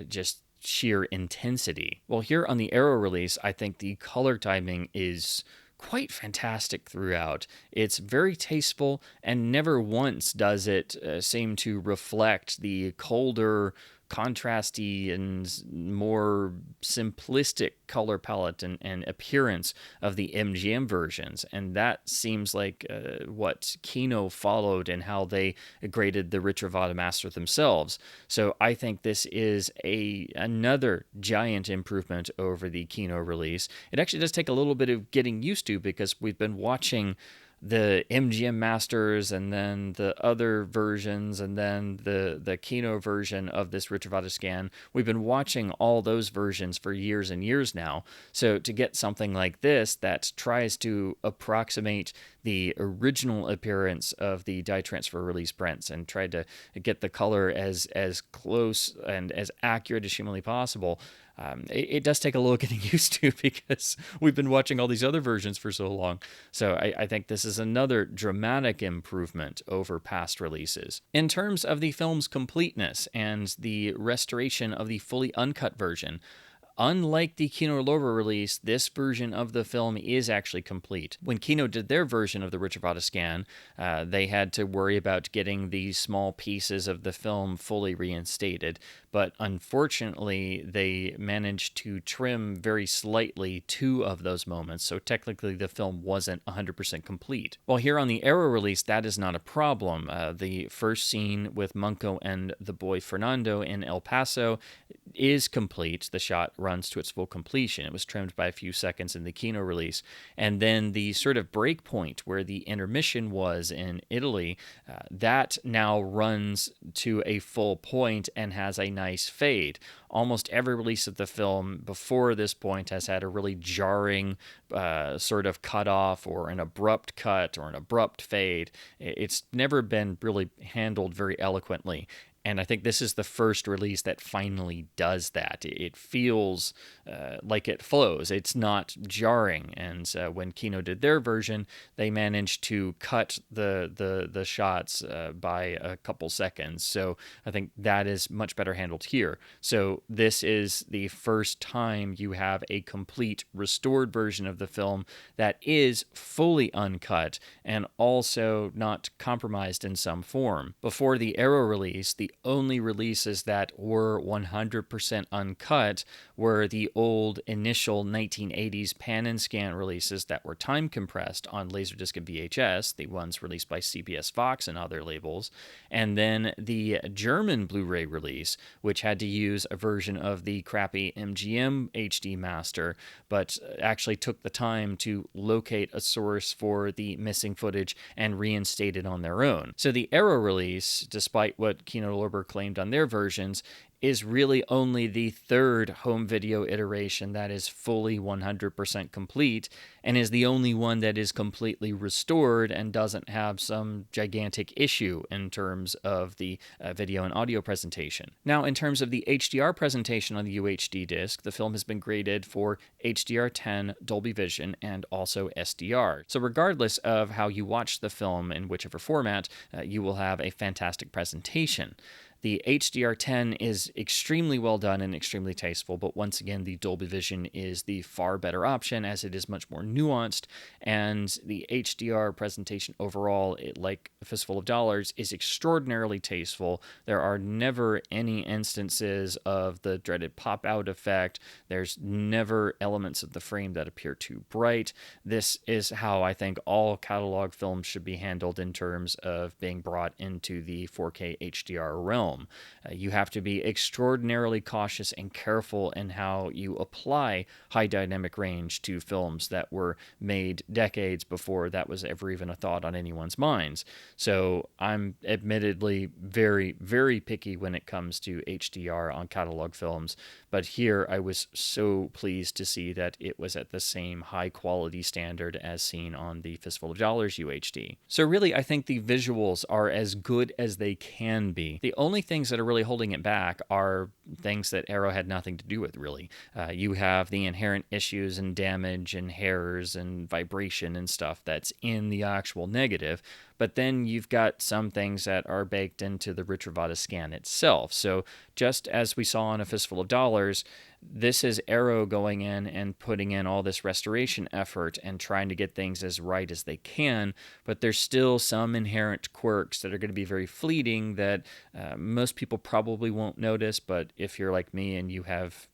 just sheer intensity. Well, here on the Arrow release, I think the color timing is quite fantastic throughout. It's very tasteful, and never once does it seem to reflect the colder, contrasty, and more simplistic color palette and appearance of the MGM versions. And that seems like what Kino followed and how they graded the Ritrovata master themselves. So I think this is another giant improvement over the Kino release. It actually does take a little bit of getting used to because we've been watching the MGM masters and then the other versions and then the Kino version of this Ritrovata scan. We've been watching all those versions for years and years now. So to get something like this that tries to approximate the original appearance of the dye transfer release prints and tried to get the color as close and as accurate as humanly possible, it does take a little getting used to because we've been watching all these other versions for so long. So I think this is another dramatic improvement over past releases. In terms of the film's completeness and the restoration of the fully uncut version, unlike the Kino Lorber release, this version of the film is actually complete. When Kino did their version of the Ritrovata scan, they had to worry about getting these small pieces of the film fully reinstated, but unfortunately, they managed to trim very slightly 2 of those moments, so technically the film wasn't 100% complete. While here on the Arrow release, that is not a problem. The first scene with Munko and the boy Fernando in El Paso is complete. The shot runs to its full completion. It was trimmed by a few seconds in the Kino release. And then the sort of break point where the intermission was in Italy, that now runs to a full point and has a nice fade. Almost every release of the film before this point has had a really jarring sort of cutoff or an abrupt cut or an abrupt fade. It's never been really handled very eloquently. And I think this is the first release that finally does that. It feels like it flows. It's not jarring. And when Kino did their version, they managed to cut the shots by a couple seconds. So I think that is much better handled here. So this is the first time you have a complete restored version of the film that is fully uncut and also not compromised in some form. Before the Arrow release, the only releases that were 100% uncut were the old initial 1980s pan and scan releases that were time compressed on Laserdisc and VHS, the ones released by CBS Fox and other labels, and then the German Blu-ray release, which had to use a version of the crappy MGM HD master, but actually took the time to locate a source for the missing footage and reinstate it on their own. So the Arrow release, despite what Kino Lorber claimed on their versions, is really only the third home video iteration that is fully 100% complete and is the only one that is completely restored and doesn't have some gigantic issue in terms of the video and audio presentation. Now, in terms of the HDR presentation on the UHD disc, the film has been graded for HDR10, Dolby Vision, and also SDR. So regardless of how you watch the film in whichever format, you will have a fantastic presentation. The HDR10 is extremely well done and extremely tasteful, but once again, the Dolby Vision is the far better option as it is much more nuanced, and the HDR presentation overall, like A Fistful of Dollars, is extraordinarily tasteful. There are never any instances of the dreaded pop-out effect. There's never elements of the frame that appear too bright. This is how I think all catalog films should be handled in terms of being brought into the 4K HDR realm. You have to be extraordinarily cautious and careful in how you apply high dynamic range to films that were made decades before that was ever even a thought on anyone's minds. So I'm admittedly very, very picky when it comes to HDR on catalog films, but here I was so pleased to see that it was at the same high quality standard as seen on the Fistful of Dollars UHD. So really, I think the visuals are as good as they can be. The only things that are really holding it back are things that Arrow had nothing to do with, really. You have the inherent issues and damage and hairs and vibration and stuff that's in the actual negative, but then you've got some things that are baked into the Retrivada scan itself. So just as we saw on A Fistful of Dollars, this is Arrow going in and putting in all this restoration effort and trying to get things as right as they can, but there's still some inherent quirks that are going to be very fleeting that most people probably won't notice, but if you're like me and you have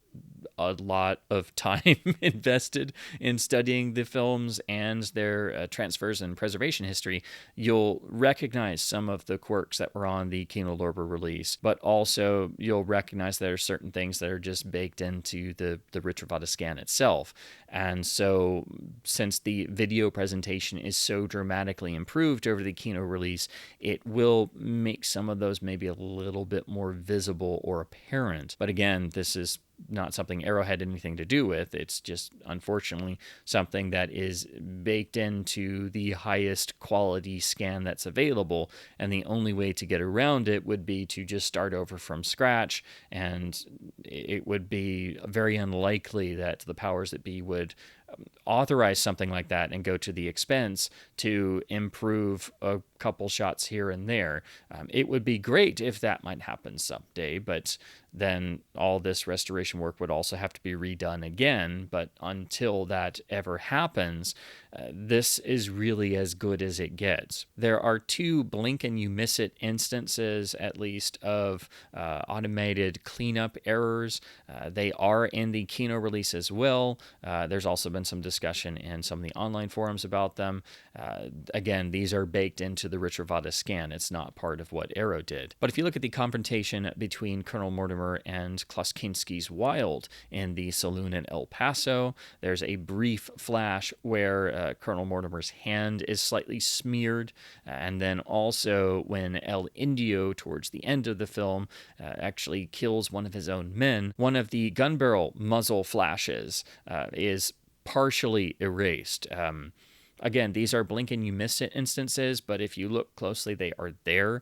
a lot of time invested in studying the films and their transfers and preservation history, you'll recognize some of the quirks that were on the Kino Lorber release, but also you'll recognize there are certain things that are just baked into the Retrivada scan itself. And so since the video presentation is so dramatically improved over the Kino release, it will make some of those maybe a little bit more visible or apparent. But again, this is not something Arrow had anything to do with. It's just, unfortunately, something that is baked into the highest quality scan that's available, and the only way to get around it would be to just start over from scratch, and it would be very unlikely that the powers that be would authorize something like that and go to the expense to improve a couple shots here and there. It would be great if that might happen someday, but then all this restoration work would also have to be redone again. But until that ever happens, this is really as good as it gets. There are two blink and you miss it instances, at least, of automated cleanup errors. They are in the Kino release as well. There's also been some discussion in some of the online forums about them. Again, these are baked into the Retrivada scan. It's not part of what Arrow did. But if you look at the confrontation between Colonel Mortimer and Kloskinski's Wild in the saloon in El Paso, there's a brief flash where Colonel Mortimer's hand is slightly smeared, and then also when El Indio, towards the end of the film, actually kills one of his own men, one of the gun barrel muzzle flashes is partially erased. Again, these are blink and you miss it instances, but if you look closely, they are there.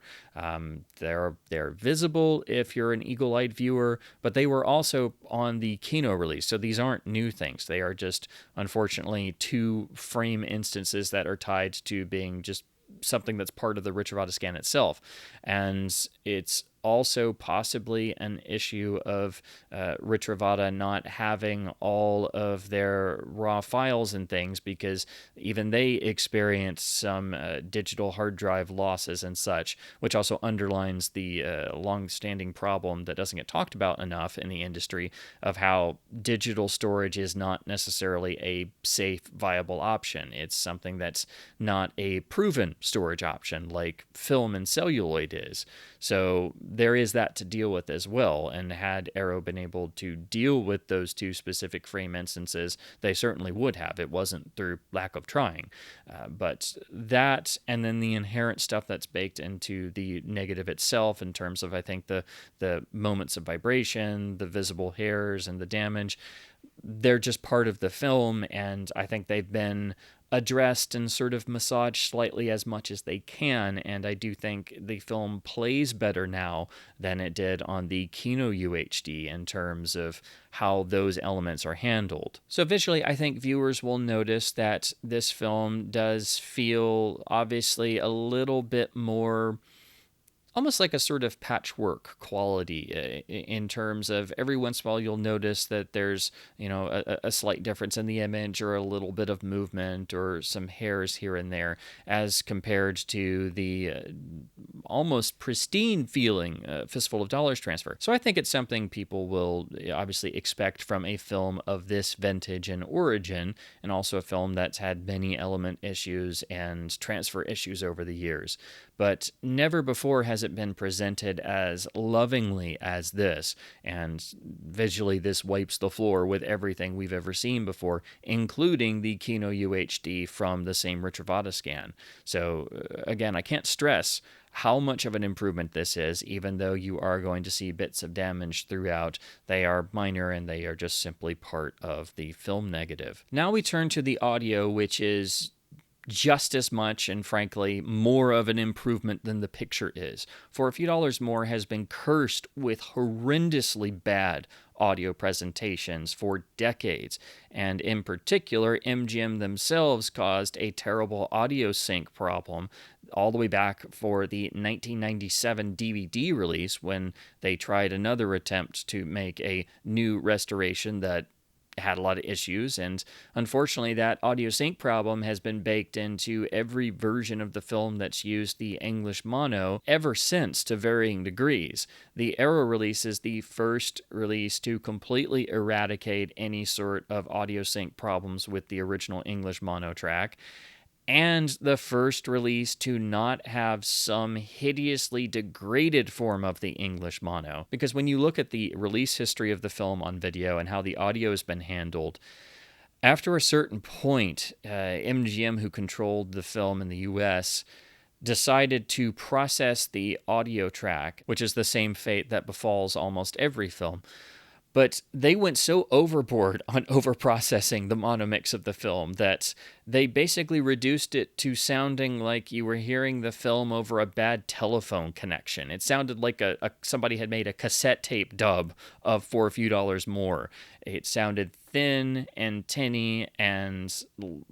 They're visible if you're an eagle-eyed viewer, but they were also on the Kino release, so these aren't new things. They are just, unfortunately, 2 frame instances that are tied to being just something that's part of the Richravada scan itself. And it's also possibly an issue of Richravada not having all of their raw files and things, because even they experience some digital hard drive losses and such, which also underlines the long-standing problem that doesn't get talked about enough in the industry of how digital storage is not necessarily a safe, viable option. It's something that's not a proven storage option like film and celluloid is. So there is that to deal with as well, and had Arrow been able to deal with those 2 specific frame instances, they certainly would have. It wasn't through lack of trying. But that, and then the inherent stuff that's baked into the negative itself in terms of, I think, the moments of vibration, the visible hairs, and the damage, they're just part of the film, and I think they've been addressed and sort of massaged slightly as much as they can, and I do think the film plays better now than it did on the Kino UHD in terms of how those elements are handled. So visually, I think viewers will notice that this film does feel obviously a little bit more almost like a sort of patchwork quality in terms of every once in a while you'll notice that there's, a slight difference in the image or a little bit of movement or some hairs here and there as compared to the almost pristine feeling Fistful of Dollars transfer. So I think it's something people will obviously expect from a film of this vintage and origin, and also a film that's had many element issues and transfer issues over the years. But never before has it been presented as lovingly as this, and visually this wipes the floor with everything we've ever seen before, including the Kino UHD from the same Richravada scan. So again, I can't stress how much of an improvement this is, even though you are going to see bits of damage throughout. They are minor and they are just simply part of the film negative. Now we turn to the audio, which is just as much and frankly more of an improvement than the picture is. For a Few Dollars More has been cursed with horrendously bad audio presentations for decades, and in particular MGM themselves caused a terrible audio sync problem all the way back for the 1997 DVD release, when they tried another attempt to make a new restoration that had a lot of issues, and unfortunately that audio sync problem has been baked into every version of the film that's used the English mono ever since, to varying degrees. The Arrow release is the first release to completely eradicate any sort of audio sync problems with the original English mono track, and the first release to not have some hideously degraded form of the English mono. Because when you look at the release history of the film on video and how the audio has been handled, after a certain point, MGM, who controlled the film in the US, decided to process the audio track, which is the same fate that befalls almost every film. But they went so overboard on overprocessing the mono mix of the film that they basically reduced it to sounding like you were hearing the film over a bad telephone connection. It sounded like somebody had made a cassette tape dub of For a Few Dollars More. It sounded thin and tinny, and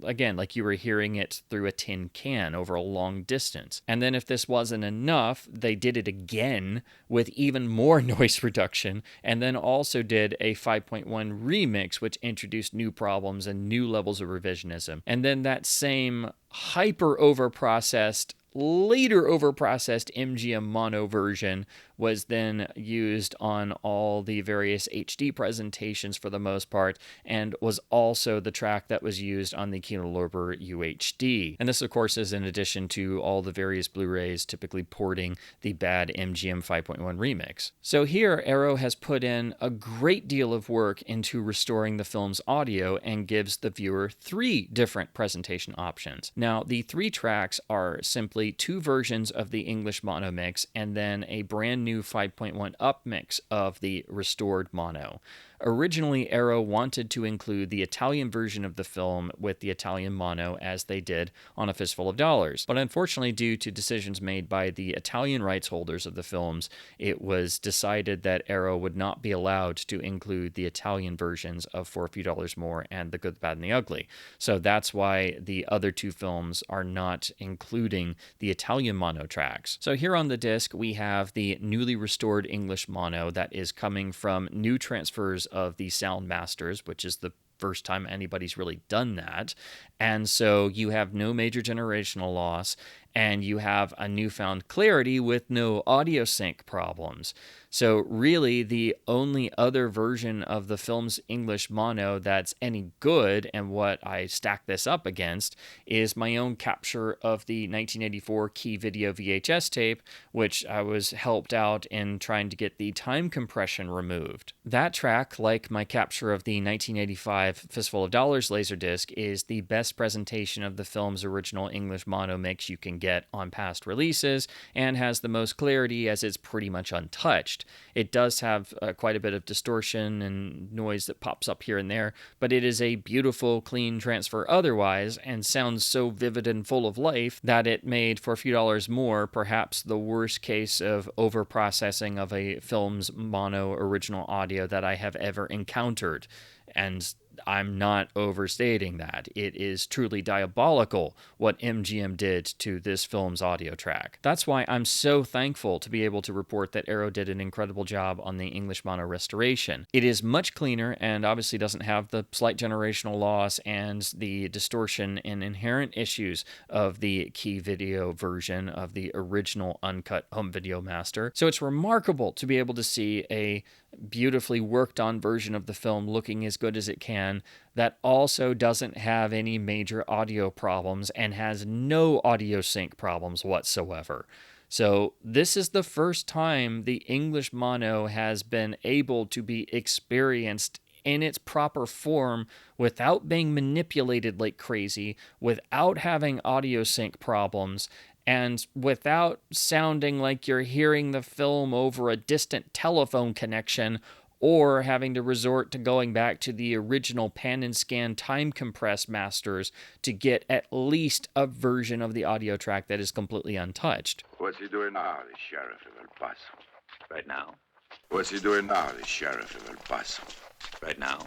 again, like you were hearing it through a tin can over a long distance. And then if this wasn't enough, they did it again with even more noise reduction, and then also did a 5.1 remix, which introduced new problems and new levels of revisionism. And then that same hyper overprocessed, later overprocessed MGM mono version was then used on all the various HD presentations for the most part, and was also the track that was used on the Kino Lorber UHD. And this, of course, is in addition to all the various Blu-rays typically porting the bad MGM 5.1 remix. So here, Arrow has put in a great deal of work into restoring the film's audio and gives the viewer 3 different presentation options. Now, the 3 tracks are simply 2 versions of the English mono mix and then a brand new 5.1 up mix of the restored mono. Originally, Arrow wanted to include the Italian version of the film with the Italian mono, as they did on A Fistful of Dollars. But unfortunately, due to decisions made by the Italian rights holders of the films, it was decided that Arrow would not be allowed to include the Italian versions of For a Few Dollars More and The Good, the Bad, and the Ugly. So that's why the other two films are not including the Italian mono tracks. So here on the disc, we have the newly restored English mono that is coming from new transfers of the sound masters, which is the first time anybody's really done that. And so you have no major generational loss, and you have a newfound clarity with no audio sync problems. So really, the only other version of the film's English mono that's any good, and what I stack this up against, is my own capture of the 1984 Key Video VHS tape, which I was helped out in trying to get the time compression removed. That track, like my capture of the 1985 Fistful of Dollars Laserdisc, is the best presentation of the film's original English mono mix you can get on past releases, and has the most clarity as it's pretty much untouched. It does have quite a bit of distortion and noise that pops up here and there, but it is a beautiful, clean transfer otherwise, and sounds so vivid and full of life that it made For a Few Dollars More perhaps the worst case of overprocessing of a film's mono original audio that I have ever encountered. And I'm not overstating that. It is truly diabolical what MGM did to this film's audio track. That's why I'm so thankful to be able to report that Arrow did an incredible job on the English mono restoration. It is much cleaner and obviously doesn't have the slight generational loss and the distortion and inherent issues of the Key Video version of the original uncut home video master. So it's remarkable to be able to see a beautifully worked on version of the film looking as good as it can that also doesn't have any major audio problems and has no audio sync problems whatsoever. So this is the first time the English mono has been able to be experienced in its proper form without being manipulated like crazy, without having audio sync problems, and without sounding like you're hearing the film over a distant telephone connection, or having to resort to going back to the original pan and scan time compressed masters to get at least a version of the audio track that is completely untouched. What's he doing now, the sheriff of El Paso? Right now. What's he doing now, the sheriff of El Paso? Right now.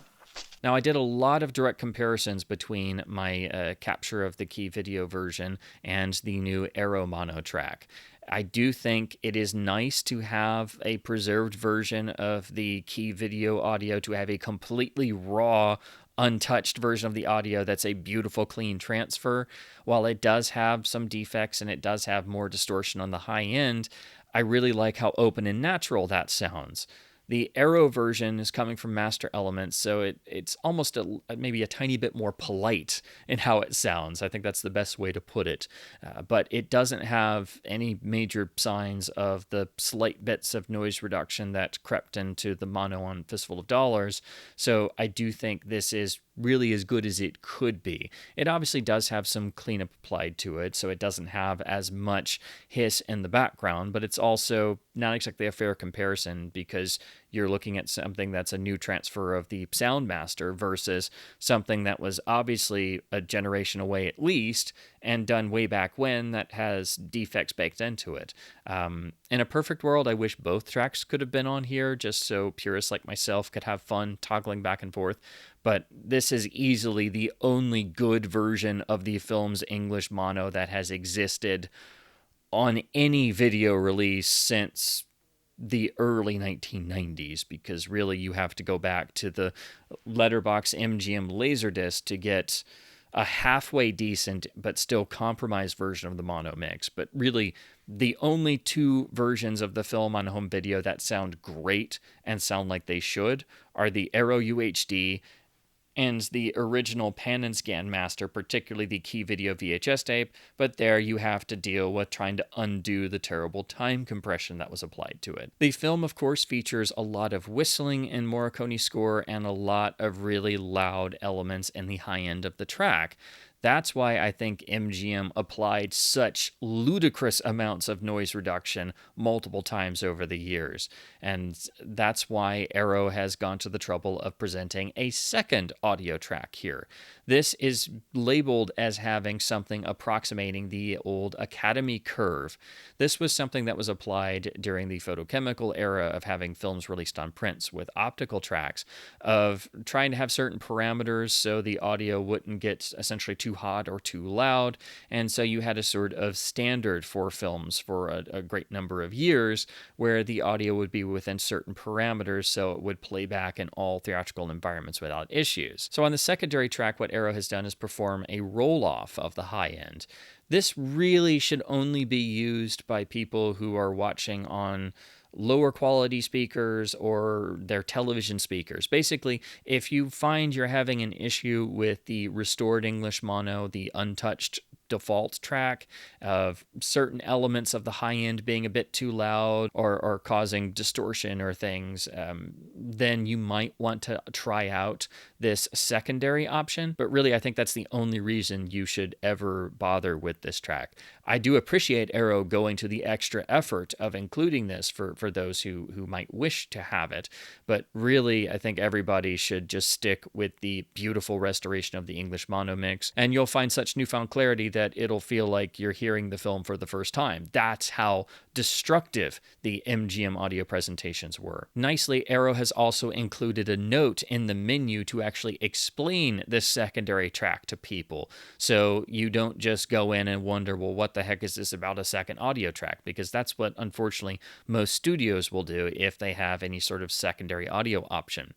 Now, I did a lot of direct comparisons between my capture of the Key Video version and the new Arrow mono track. I do think it is nice to have a preserved version of the Key Video audio, to have a completely raw, untouched version of the audio that's a beautiful, clean transfer. While it does have some defects and it does have more distortion on the high end, I really like how open and natural that sounds. The Arrow version is coming from Master Elements, so it's almost maybe a tiny bit more polite in how it sounds. I think that's the best way to put it. But it doesn't have any major signs of the slight bits of noise reduction that crept into the mono on Fistful of Dollars. So I do think this is really as good as it could be. It obviously does have some cleanup applied to it, so it doesn't have as much hiss in the background, but it's also not exactly a fair comparison, because you're looking at something that's a new transfer of the Soundmaster versus something that was obviously a generation away at least and done way back when that has defects baked into it. In a perfect world, I wish both tracks could have been on here just so purists like myself could have fun toggling back and forth. But this is easily the only good version of the film's English mono that has existed on any video release since the early 1990s, because really you have to go back to the letterbox MGM Laserdisc to get a halfway decent but still compromised version of the mono mix. But really, the only two versions of the film on home video that sound great and sound like they should are the Arrow UHD and the original pan and scan master, particularly the Key Video VHS tape, but there you have to deal with trying to undo the terrible time compression that was applied to it. The film, of course, features a lot of whistling in Morricone's score and a lot of really loud elements in the high end of the track. That's why I think MGM applied such ludicrous amounts of noise reduction multiple times over the years. And that's why Arrow has gone to the trouble of presenting a second audio track here. This is labeled as having something approximating the old Academy curve. This was something that was applied during the photochemical era of having films released on prints with optical tracks, of trying to have certain parameters so the audio wouldn't get essentially too hot or too loud. And so you had a sort of standard for films for a great number of years where the audio would be within certain parameters so it would play back in all theatrical environments without issues. So on the secondary track, what Arrow has done is perform a roll-off of the high end. This really should only be used by people who are watching on lower quality speakers or their television speakers. Basically, if you find you're having an issue with the restored English mono, the untouched default track, of certain elements of the high end being a bit too loud or causing distortion or things, then you might want to try out this secondary option. But really, I think that's the only reason you should ever bother with this track. I do appreciate Arrow going to the extra effort of including this for those who might wish to have it. But really, I think everybody should just stick with the beautiful restoration of the English mono mix, and you'll find such newfound clarity that it'll feel like you're hearing the film for the first time. That's how destructive the MGM audio presentations were. Nicely, Arrow has also included a note in the menu to actually explain this secondary track to people, so you don't just go in and wonder, well, what the heck is this about a second audio track? Because that's what, unfortunately, most studios will do if they have any sort of secondary audio option.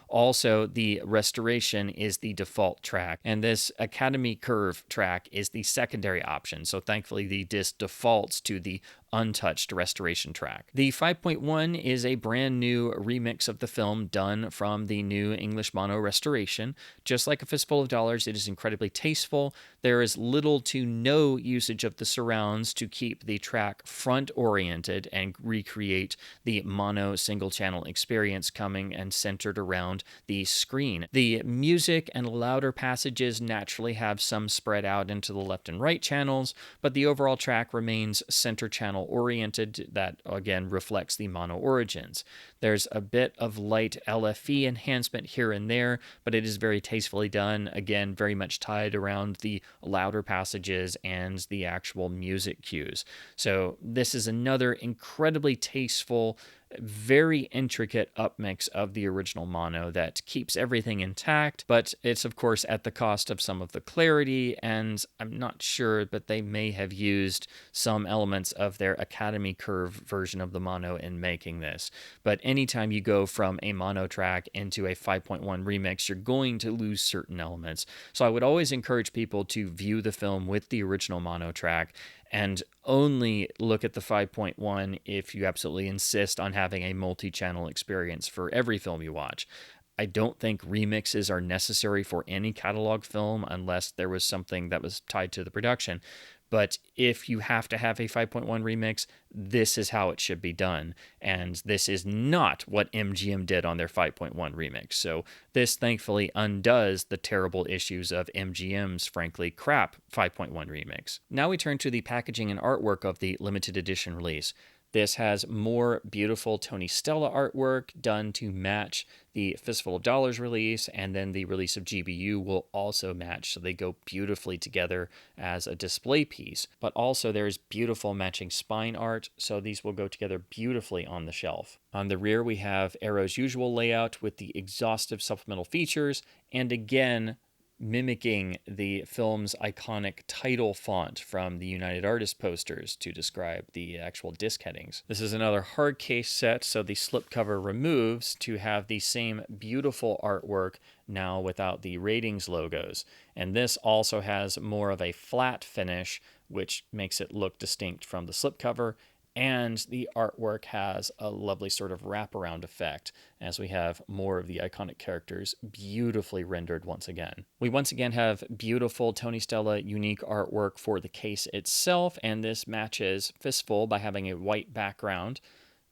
Also, the restoration is the default track, and this Academy curve track is the secondary option. So thankfully, the disc defaults to the untouched restoration track. The 5.1 is a brand new remix of the film done from the new English mono restoration. Just like A Fistful of Dollars, it is incredibly tasteful. There is little to no usage of the surrounds to keep the track front-oriented and recreate the mono single-channel experience coming and centered around the screen. The music and louder passages naturally have some spread out into the left and right channels, but the overall track remains center channel oriented. That again reflects the mono origins. There's a bit of light LFE enhancement here and there, but it is very tastefully done. Again, very much tied around the louder passages and the actual music cues. So this is another incredibly tasteful, very intricate upmix of the original mono that keeps everything intact, but it's of course at the cost of some of the clarity, and I'm not sure, but they may have used some elements of their Academy curve version of the mono in making this. But anytime you go from a mono track into a 5.1 remix, you're going to lose certain elements. So I would always encourage people to view the film with the original mono track and only look at the 5.1 if you absolutely insist on having a multi-channel experience for every film you watch. I don't think remixes are necessary for any catalog film unless there was something that was tied to the production. But if you have to have a 5.1 remix, this is how it should be done. And this is not what MGM did on their 5.1 remix. So this thankfully undoes the terrible issues of MGM's, frankly, crap 5.1 remix. Now we turn to the packaging and artwork of the limited edition release. This has more beautiful Tony Stella artwork done to match the Fistful of Dollars release, and then the release of GBU will also match, so they go beautifully together as a display piece. But also there's beautiful matching spine art, so these will go together beautifully on the shelf. On the rear we have Arrow's usual layout with the exhaustive supplemental features, and again, mimicking the film's iconic title font from the United Artists posters to describe the actual disc headings. This is another hard case set, so the slipcover removes to have the same beautiful artwork now without the ratings logos. And this also has more of a flat finish, which makes it look distinct from the slipcover. And the artwork has a lovely sort of wraparound effect as we have more of the iconic characters beautifully rendered once again. We once again have beautiful Tony Stella unique artwork for the case itself, and this matches Fistful by having a white background.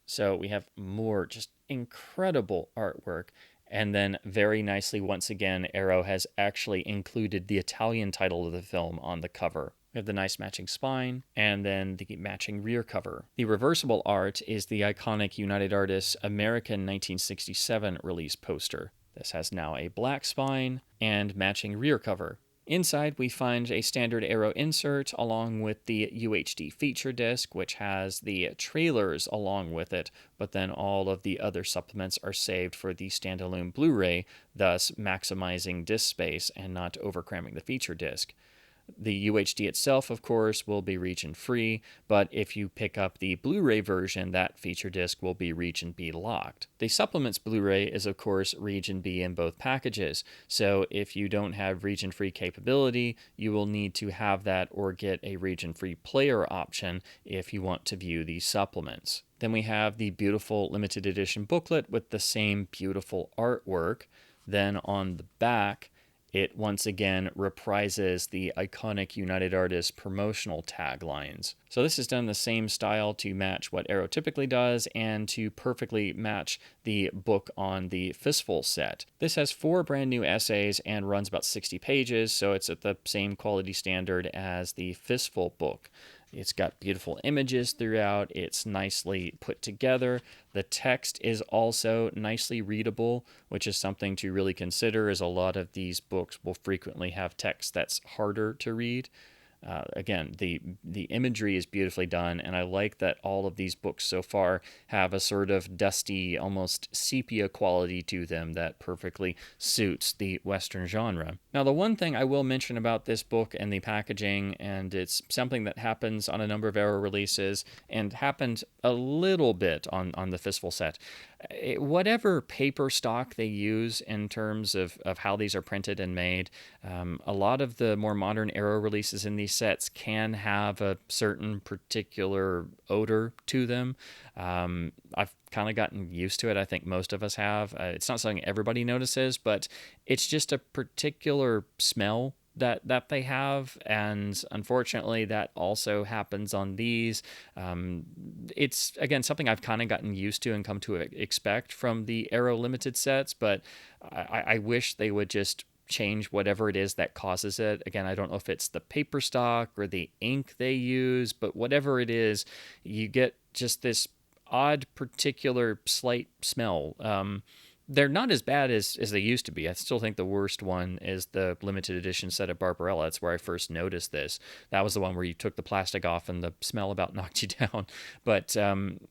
So we have more just incredible artwork. And then very nicely, once again, Arrow has actually included the Italian title of the film on the cover. We have the nice matching spine and then the matching rear cover. The reversible art is the iconic United Artists American 1967 release poster. This has now a black spine and matching rear cover. Inside, we find a standard Arrow insert along with the UHD feature disc, which has the trailers along with it, but then all of the other supplements are saved for the standalone Blu-ray, thus maximizing disc space and not overcramming the feature disc. The UHD itself, of course, will be region-free, but if you pick up the Blu-ray version, that feature disc will be region B locked. The Supplements Blu-ray is, of course, region B in both packages, so if you don't have region-free capability, you will need to have that or get a region-free player option if you want to view these supplements. Then we have the beautiful limited edition booklet with the same beautiful artwork. Then on the back, it once again reprises the iconic United Artists promotional taglines. So this is done in the same style to match what Arrow typically does and to perfectly match the book on the Fistful set. This has 4 brand new essays and runs about 60 pages, so it's at the same quality standard as the Fistful book. It's got beautiful images throughout. It's nicely put together. The text is also nicely readable, which is something to really consider, as a lot of these books will frequently have text that's harder to read. Again, the imagery is beautifully done, and I like that all of these books so far have a sort of dusty, almost sepia quality to them that perfectly suits the Western genre. Now, the one thing I will mention about this book and the packaging, and it's something that happens on a number of Arrow releases, and happened a little bit on the Fistful set. Whatever paper stock they use in terms of how these are printed and made, a lot of the more modern Arrow releases in these sets can have a certain particular odor to them. I've kind of gotten used to it. I think most of us have. It's not something everybody notices, but it's just a particular smell that they have, and unfortunately that also happens on these. It's, again, something I've kind of gotten used to and come to expect from the Arrow Limited sets, but I wish they would just change whatever it is that causes it. Again, I don't know if it's the paper stock or the ink they use, but whatever it is, you get just this odd particular slight smell. They're not as bad as they used to be. I still think the worst one is the limited edition set at Barbarella. That's where I first noticed this. That was the one where you took the plastic off and the smell about knocked you down. But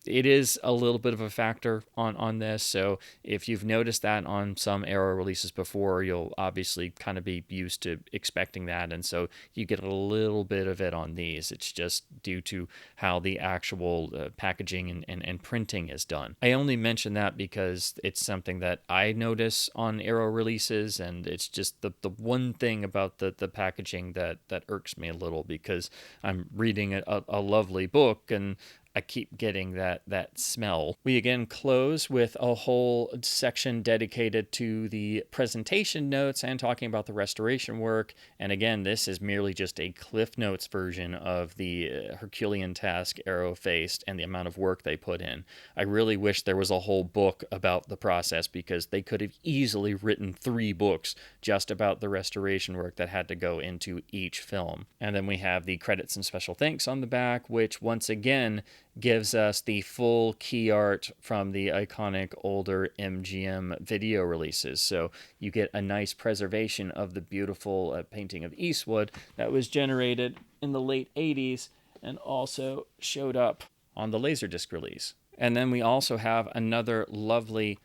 it is a little bit of a factor on this. So if you've noticed that on some Arrow releases before, you'll obviously kind of be used to expecting that. And so you get a little bit of it on these. It's just due to how the actual packaging and printing is done. I only mention that because it's something that I notice on Arrow releases, and it's just the one thing about the packaging that irks me a little, because I'm reading a lovely book and I keep getting that smell. We again close with a whole section dedicated to the presentation notes and talking about the restoration work. And again, this is merely just a Cliff Notes version of the Herculean task Arrow faced and the amount of work they put in. I really wish there was a whole book about the process, because they could have easily written 3 books just about the restoration work that had to go into each film. And then we have the credits and special thanks on the back, which once again gives us the full key art from the iconic older MGM video releases. So you get a nice preservation of the beautiful painting of Eastwood that was generated in the late 80s and also showed up on the Laserdisc release. And then we also have another lovely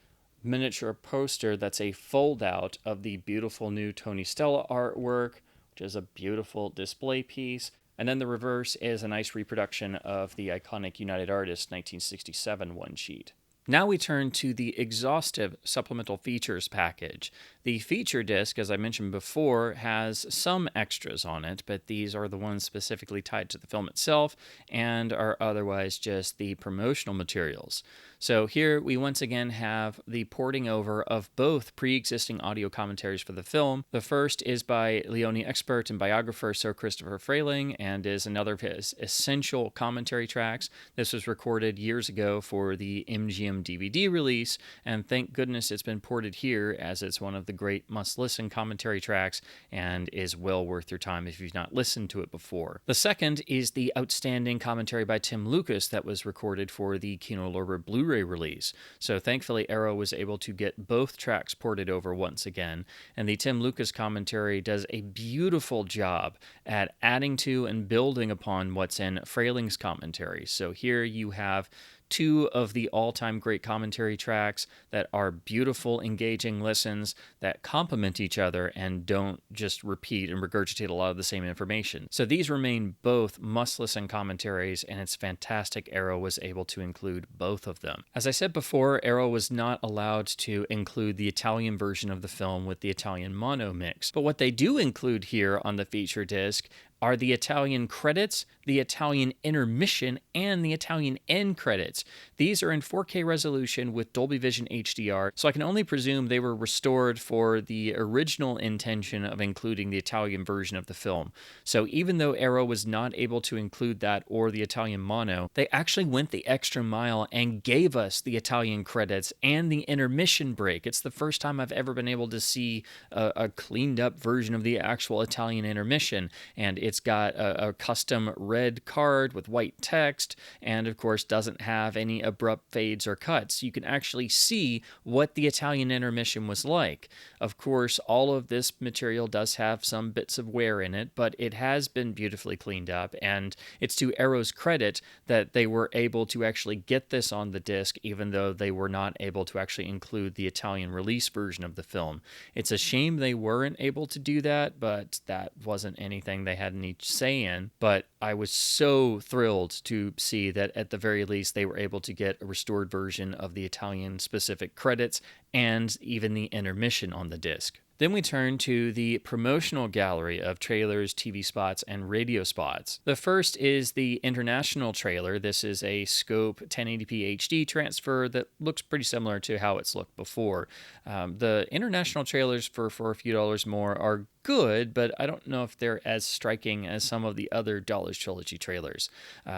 miniature poster that's a fold-out of the beautiful new Tony Stella artwork, which is a beautiful display piece. And then the reverse is a nice reproduction of the iconic United Artists 1967 one-sheet. Now we turn to the exhaustive supplemental features package. The feature disc, as I mentioned before, has some extras on it, but these are the ones specifically tied to the film itself and are otherwise just the promotional materials. So here we once again have the porting over of both pre-existing audio commentaries for the film. The first is by Leone expert and biographer Sir Christopher Frayling and is another of his essential commentary tracks. This was recorded years ago for the MGM DVD release, and thank goodness it's been ported here, as it's one of the great must-listen commentary tracks and is well worth your time if you've not listened to it before. The second is the outstanding commentary by Tim Lucas that was recorded for the Kino Blu-ray release. So thankfully Arrow was able to get both tracks ported over once again, and the Tim Lucas commentary does a beautiful job at adding to and building upon what's in Frayling's commentary. So here you have two of the all-time great commentary tracks that are beautiful, engaging listens that complement each other and don't just repeat and regurgitate a lot of the same information. So these remain both must-listen commentaries, and it's fantastic Arrow was able to include both of them. As I said before, Arrow was not allowed to include the Italian version of the film with the Italian mono mix, but what they do include here on the feature disc are the Italian credits, the Italian intermission, and the Italian end credits. These are in 4K resolution with Dolby Vision HDR, so I can only presume they were restored for the original intention of including the Italian version of the film. So even though Arrow was not able to include that or the Italian mono, they actually went the extra mile and gave us the Italian credits and the intermission break. It's the first time I've ever been able to see a cleaned up version of the actual Italian intermission, and it's got a custom red card with white text, and of course doesn't have any abrupt fades or cuts. You can actually see what the Italian intermission was like. Of course, all of this material does have some bits of wear in it, but it has been beautifully cleaned up, and it's to Arrow's credit that they were able to actually get this on the disc, even though they were not able to actually include the Italian release version of the film. It's a shame they weren't able to do that, but that wasn't anything they had any say in. But I was so thrilled to see that at the very least they were able to get a restored version of the Italian specific credits and even the intermission on the disc. Then we turn to the promotional gallery of trailers, TV spots, and radio spots. The first is the international trailer. This is a scope 1080p HD transfer that looks pretty similar to how it's looked before. The international trailers for a few dollars more are good, but I don't know if they're as striking as some of the other Dollars Trilogy trailers.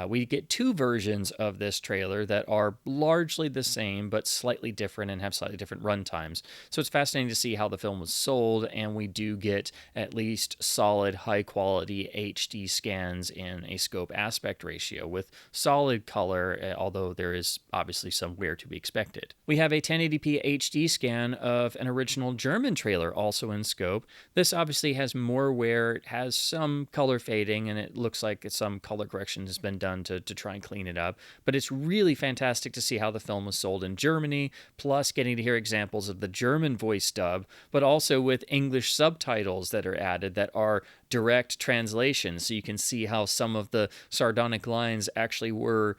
We get two versions of this trailer that are largely the same, but slightly different and have slightly different runtimes. So it's fascinating to see how the film was sold, and we do get at least solid, high-quality HD scans in a scope aspect ratio with solid color, although there is obviously some wear to be expected. We have a 1080p HD scan of an original German trailer also in scope. This obviously has more wear, it has some color fading, and it looks like some color correction has been done to try and clean it up. But it's really fantastic to see how the film was sold in Germany, plus getting to hear examples of the German voice dub, but also with English subtitles that are added that are direct translations, so you can see how some of the sardonic lines actually were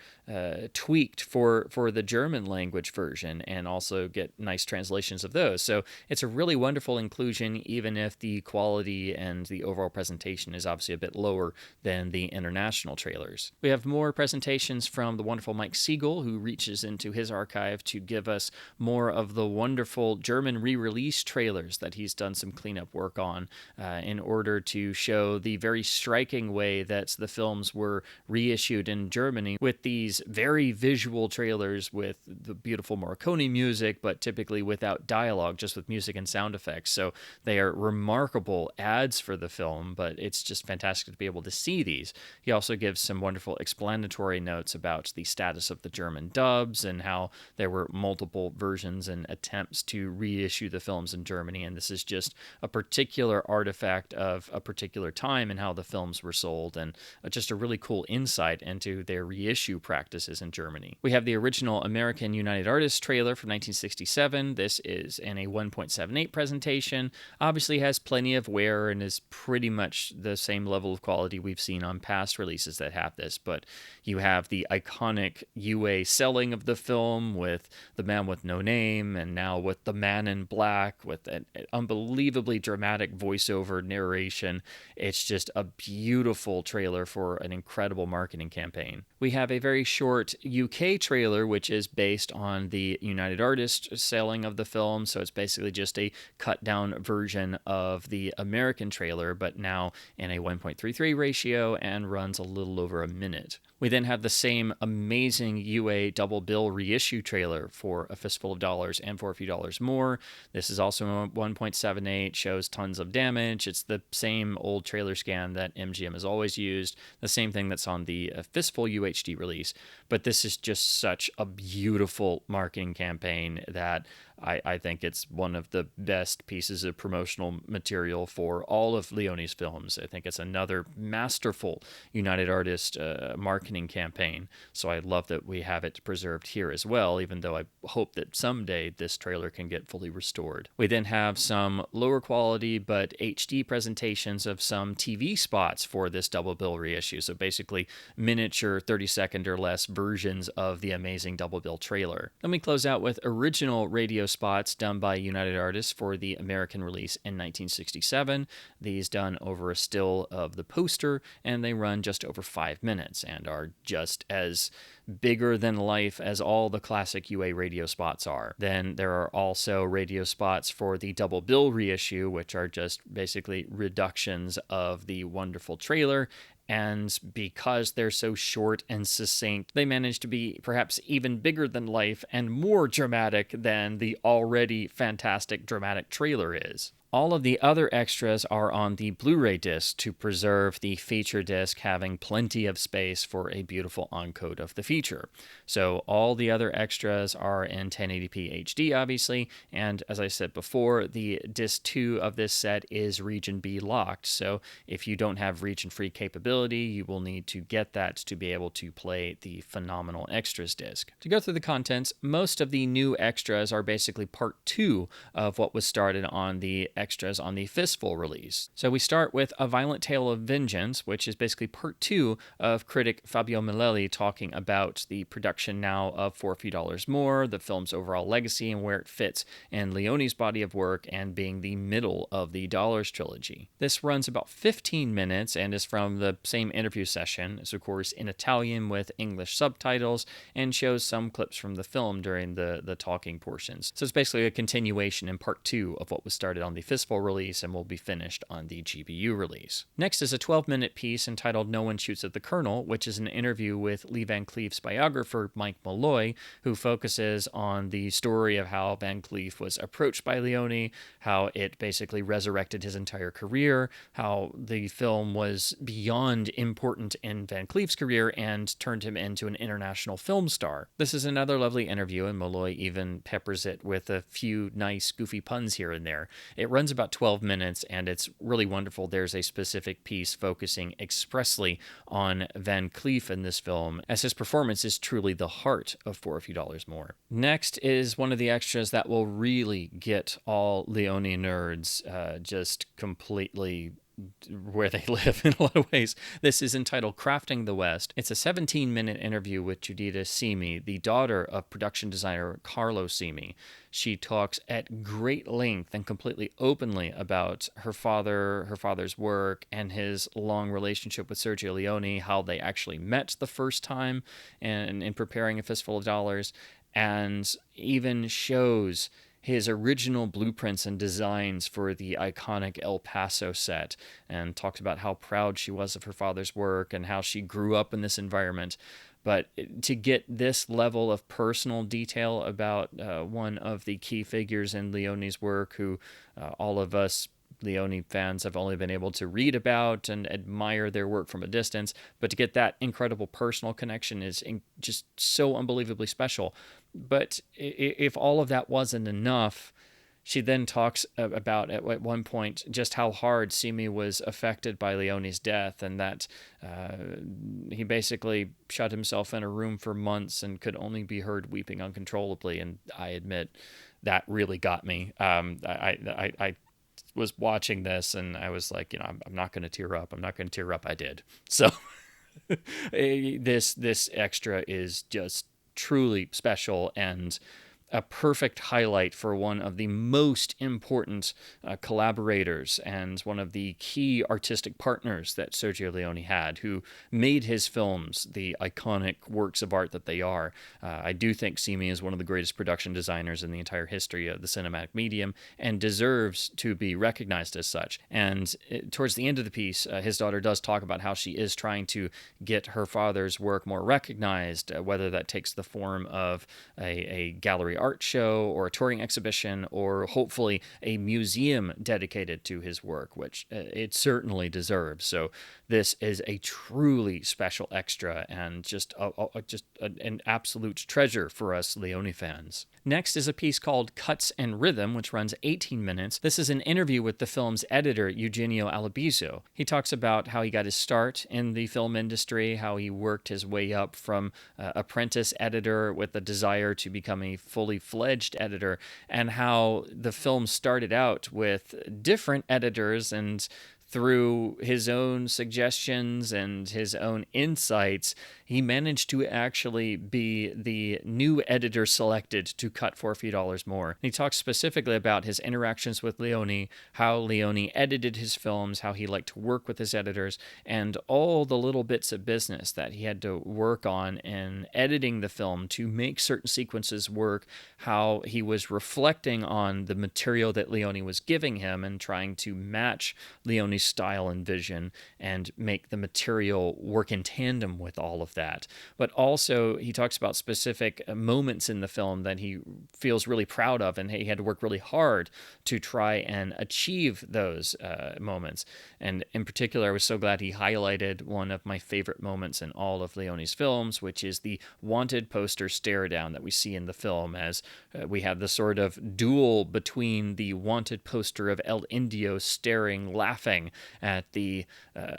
tweaked for the German language version, and also get nice translations of those. So it's a really wonderful inclusion, even if the quality and the overall presentation is obviously a bit lower than the international trailers. We have more presentations from the wonderful Mike Siegel, who reaches into his archive to give us more of the wonderful German re-release trailers that he's done some cleanup work on in order to show the very striking way that the films were reissued in Germany with these very visual trailers with the beautiful Morricone music, but typically without dialogue, just with music and sound effects. So they are remarkable ads for the film, but it's just fantastic to be able to see these. He also gives some wonderful explanatory notes about the status of the German dubs and how there were multiple versions and attempts to reissue the films in Germany, and this is just a particular artifact of a particular time and how the films were sold, and just a really cool insight into their reissue practices in Germany. We have the original American United Artists trailer from 1967. This is in a 1.78 presentation. Obviously has plenty of wear and is pretty much the same level of quality we've seen on past releases that have this, but you have the iconic UA selling of the film with the man with no name, and now with the man in black with an unbelievably dramatic voiceover narration. It's just a beautiful trailer for an incredible marketing campaign. We have a very short UK trailer, which is based on the United Artists selling of the film. So it's basically just a cut down version of the American trailer, but now in a 1.33 ratio and runs a little over a minute. We then have the same amazing UA double bill reissue trailer for A Fistful of Dollars and For a Few Dollars More. This is also 1.78, shows tons of damage. It's the same old trailer scan that MGM has always used, the same thing that's on the Fistful UHD release. But this is just such a beautiful marketing campaign that I think it's one of the best pieces of promotional material for all of Leone's films. I think it's another masterful United Artists marketing campaign. So I love that we have it preserved here as well, even though I hope that someday this trailer can get fully restored. We then have some lower quality but HD presentations of some TV spots for this double bill reissue. So basically miniature 30-second or less versions of the amazing double bill trailer. Then we close out with original radio spots done by United Artists for the American release in 1967. These done over a still of the poster, and they run just over 5 minutes and are just as bigger than life as all the classic UA radio spots are. Then there are also radio spots for the double bill reissue, which are just basically reductions of the wonderful trailer. And because they're so short and succinct, they manage to be perhaps even bigger than life and more dramatic than the already fantastic dramatic trailer is. All of the other extras are on the Blu-ray disc to preserve the feature disc having plenty of space for a beautiful encode of the feature. So all the other extras are in 1080p HD, obviously, and as I said before, the disc 2 of this set is region B locked, so if you don't have region-free capability, you will need to get that to be able to play the phenomenal extras disc. To go through the contents, most of the new extras are basically part 2 of what was started on the extras on the Fistful release. So we start with A Violent Tale of Vengeance, which is basically part 2 of critic Fabio Milelli talking about the production now of For a Few Dollars More, the film's overall legacy and where it fits in Leone's body of work and being the middle of the Dollars trilogy. This runs about 15 minutes and is from the same interview session. It's of course in Italian with English subtitles and shows some clips from the film during the talking portions. So it's basically a continuation in part 2 of what was started on the Fistful release and will be finished on the GBU release. Next is a 12-minute piece entitled No One Shoots at the Colonel, which is an interview with Lee Van Cleef's biographer, Mike Malloy, who focuses on the story of how Van Cleef was approached by Leone, how it basically resurrected his entire career, how the film was beyond important in Van Cleef's career and turned him into an international film star. This is another lovely interview, and Malloy even peppers it with a few nice, goofy puns here and there. It runs about 12 minutes, and it's really wonderful. There's a specific piece focusing expressly on Van Cleef in this film, as his performance is truly the heart of For a Few Dollars More. Next is one of the extras that will really get all Leone nerds just completely where they live in a lot of ways. This is entitled Crafting the West. It's a 17-minute interview with Judita Simi, the daughter of production designer Carlo Simi. She talks at great length and completely openly about her father's work, and his long relationship with Sergio Leone, how they actually met the first time and in preparing A Fistful of Dollars, and even shows his original blueprints and designs for the iconic El Paso set, and talked about how proud she was of her father's work and how she grew up in this environment. But to get this level of personal detail about one of the key figures in Leone's work, who all of us Leone fans have only been able to read about and admire their work from a distance, but to get that incredible personal connection is just so unbelievably special. But if all of that wasn't enough, she then talks about at one point just how hard Simi was affected by Leone's death, and that he basically shut himself in a room for months and could only be heard weeping uncontrollably. And I admit that really got me. I was watching this and I was like, I'm not going to tear up. I'm not going to tear up. I did. So this extra is just truly special, and a perfect highlight for one of the most important collaborators and one of the key artistic partners that Sergio Leone had, who made his films the iconic works of art that they are. I do think Simi is one of the greatest production designers in the entire history of the cinematic medium and deserves to be recognized as such. And towards the end of the piece, his daughter does talk about how she is trying to get her father's work more recognized, whether that takes the form of a gallery art show or a touring exhibition or hopefully a museum dedicated to his work, which it certainly deserves. So this is a truly special extra and just an absolute treasure for us Leone fans. Next is a piece called Cuts and Rhythm, which runs 18 minutes. This is an interview with the film's editor, Eugenio Alabiso. He talks about how he got his start in the film industry, how he worked his way up from apprentice editor with a desire to become a fully fledged editor, and how the film started out with different editors, and through his own suggestions and his own insights, he managed to actually be the new editor selected to cut for a few dollars more. He talks specifically about his interactions with Leone, how Leone edited his films, how he liked to work with his editors, and all the little bits of business that he had to work on in editing the film to make certain sequences work, how he was reflecting on the material that Leone was giving him and trying to match Leone's style and vision and make the material work in tandem with all of that. But also he talks about specific moments in the film that he feels really proud of, and he had to work really hard to try and achieve those moments. And in particular, I was so glad he highlighted one of my favorite moments in all of Leone's films, which is the wanted poster stare down that we see in the film, as we have the sort of duel between the wanted poster of El Indio staring, laughing at the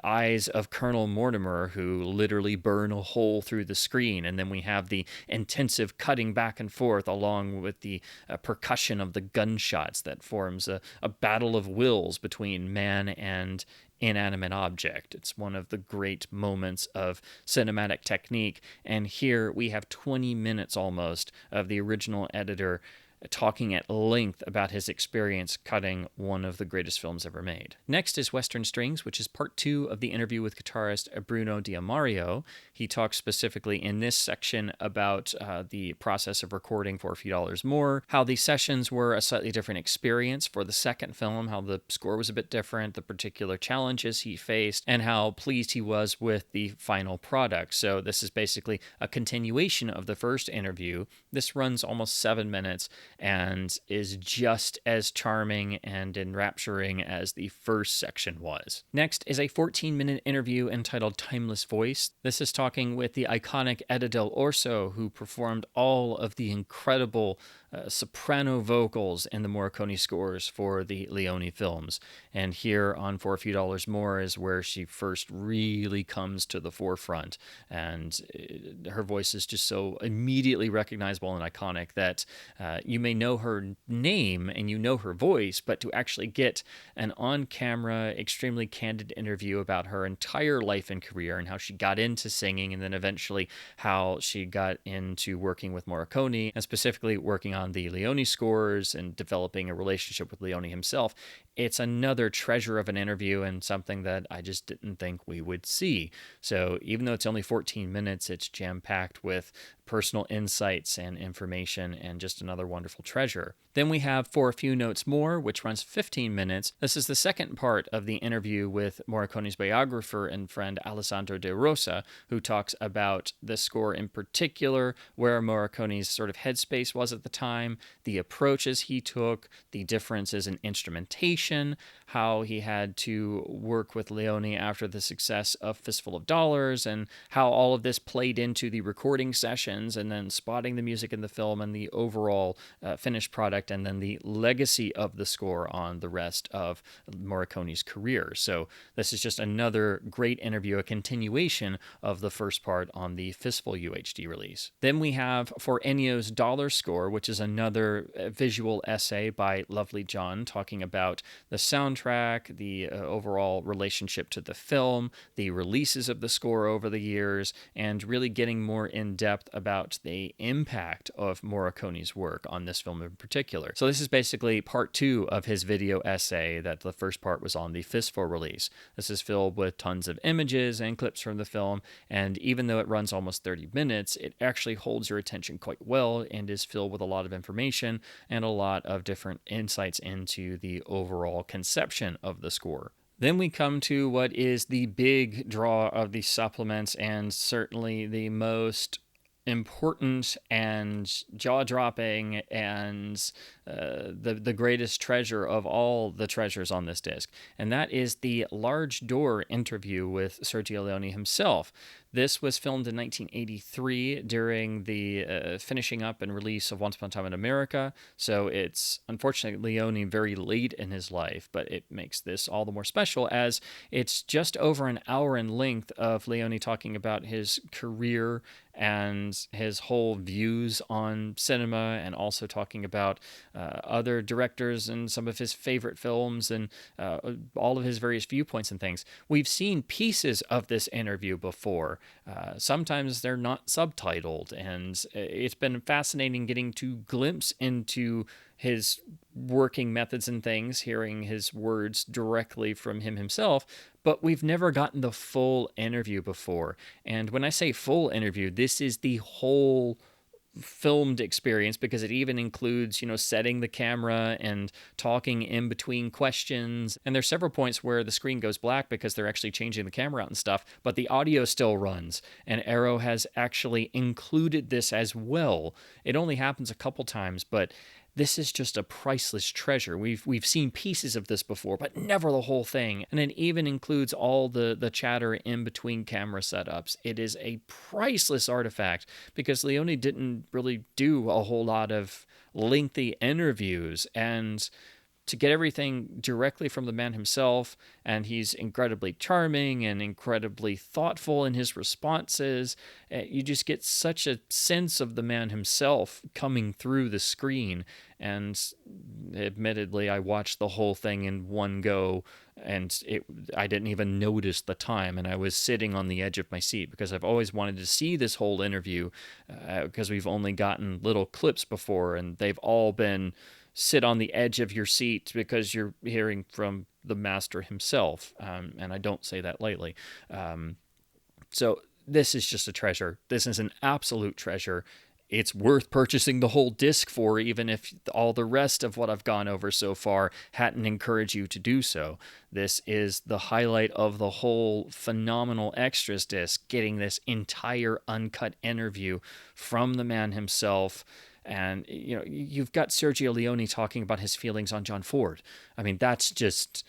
eyes of Colonel Mortimer, who literally burn a hole through the screen, and then we have the intensive cutting back and forth along with the percussion of the gunshots that forms a battle of wills between man and inanimate object. It's one of the great moments of cinematic technique, and here we have 20 minutes almost of the original editor talking at length about his experience cutting one of the greatest films ever made. Next is Western Strings, which is part 2 of the interview with guitarist Bruno Diamario. He talks specifically in this section about the process of recording for a few dollars more, how the sessions were a slightly different experience for the second film, how the score was a bit different, the particular challenges he faced, and how pleased he was with the final product. So this is basically a continuation of the first interview. This runs almost 7 minutes and is just as charming and enrapturing as the first section was. Next is a 14-minute interview entitled Timeless Voice. This is talking with the iconic Etta Del Orso, who performed all of the incredible soprano vocals in the Morricone scores for the Leone films. And here on For a Few Dollars More is where she first really comes to the forefront. And her voice is just so immediately recognizable and iconic that you may know her name and you know her voice, but to actually get an on-camera, extremely candid interview about her entire life and career and how she got into singing, and then eventually how she got into working with Morricone, and specifically working on the Leone scores and developing a relationship with Leone himself. It's another treasure of an interview and something that I just didn't think we would see. So even though it's only 14 minutes, it's jam-packed with personal insights and information and just another wonderful treasure. Then we have For a Few Notes More, which runs 15 minutes. This is the second part of the interview with Morricone's biographer and friend Alessandro De Rosa, who talks about the score in particular, where Morricone's sort of headspace was at the time, the approaches he took, the differences in instrumentation, how he had to work with Leone after the success of Fistful of Dollars, and how all of this played into the recording sessions, and then spotting the music in the film and the overall finished product, and then the legacy of the score on the rest of Morricone's career. So this is just another great interview, a continuation of the first part on the Fistful UHD release. Then we have For Ennio's Dollar Score, which is another visual essay by Lovely John talking about the soundtrack, the overall relationship to the film, the releases of the score over the years, and really getting more in depth about the impact of Morricone's work on this film in particular. So this is basically part 2 of his video essay that the first part was on the Fistful release. This is filled with tons of images and clips from the film, and even though it runs almost 30 minutes, it actually holds your attention quite well and is filled with a lot of information and a lot of different insights into the overall conception of the score. Then we come to what is the big draw of the supplements, and certainly the most important and jaw-dropping and the greatest treasure of all the treasures on this disc, and that is the large door interview with Sergio Leone himself. This was filmed in 1983 during the finishing up and release of Once Upon a Time in America, so it's unfortunately Leone very late in his life, but it makes this all the more special as it's just over an hour in length of Leone talking about his career and his whole views on cinema, and also talking about other directors and some of his favorite films and all of his various viewpoints and things. We've seen pieces of this interview before. Sometimes they're not subtitled, and it's been fascinating getting to glimpse into his working methods and things, hearing his words directly from him himself, but we've never gotten the full interview before. And when I say full interview, this is the whole filmed experience, because it even includes, setting the camera and talking in between questions. And there's several points where the screen goes black because they're actually changing the camera out and stuff, but the audio still runs. And Arrow has actually included this as well. It only happens a couple times, but this is just a priceless treasure. We've seen pieces of this before, but never the whole thing. And it even includes all the chatter in between camera setups. It is a priceless artifact because Leone didn't really do a whole lot of lengthy interviews, and to get everything directly from the man himself, and he's incredibly charming and incredibly thoughtful in his responses. You just get such a sense of the man himself coming through the screen. And admittedly, I watched the whole thing in one go, and I didn't even notice the time, and I was sitting on the edge of my seat because I've always wanted to see this whole interview, because we've only gotten little clips before, and they've all been sit on the edge of your seat because you're hearing from the master himself, and I don't say that lightly. So this is just a treasure. This is an absolute treasure. It's worth purchasing the whole disc for, even if all the rest of what I've gone over so far hadn't encouraged you to do so. This is the highlight of the whole phenomenal extras disc, getting this entire uncut interview from the man himself. And, you've got Sergio Leone talking about his feelings on John Ford. I mean, that's just,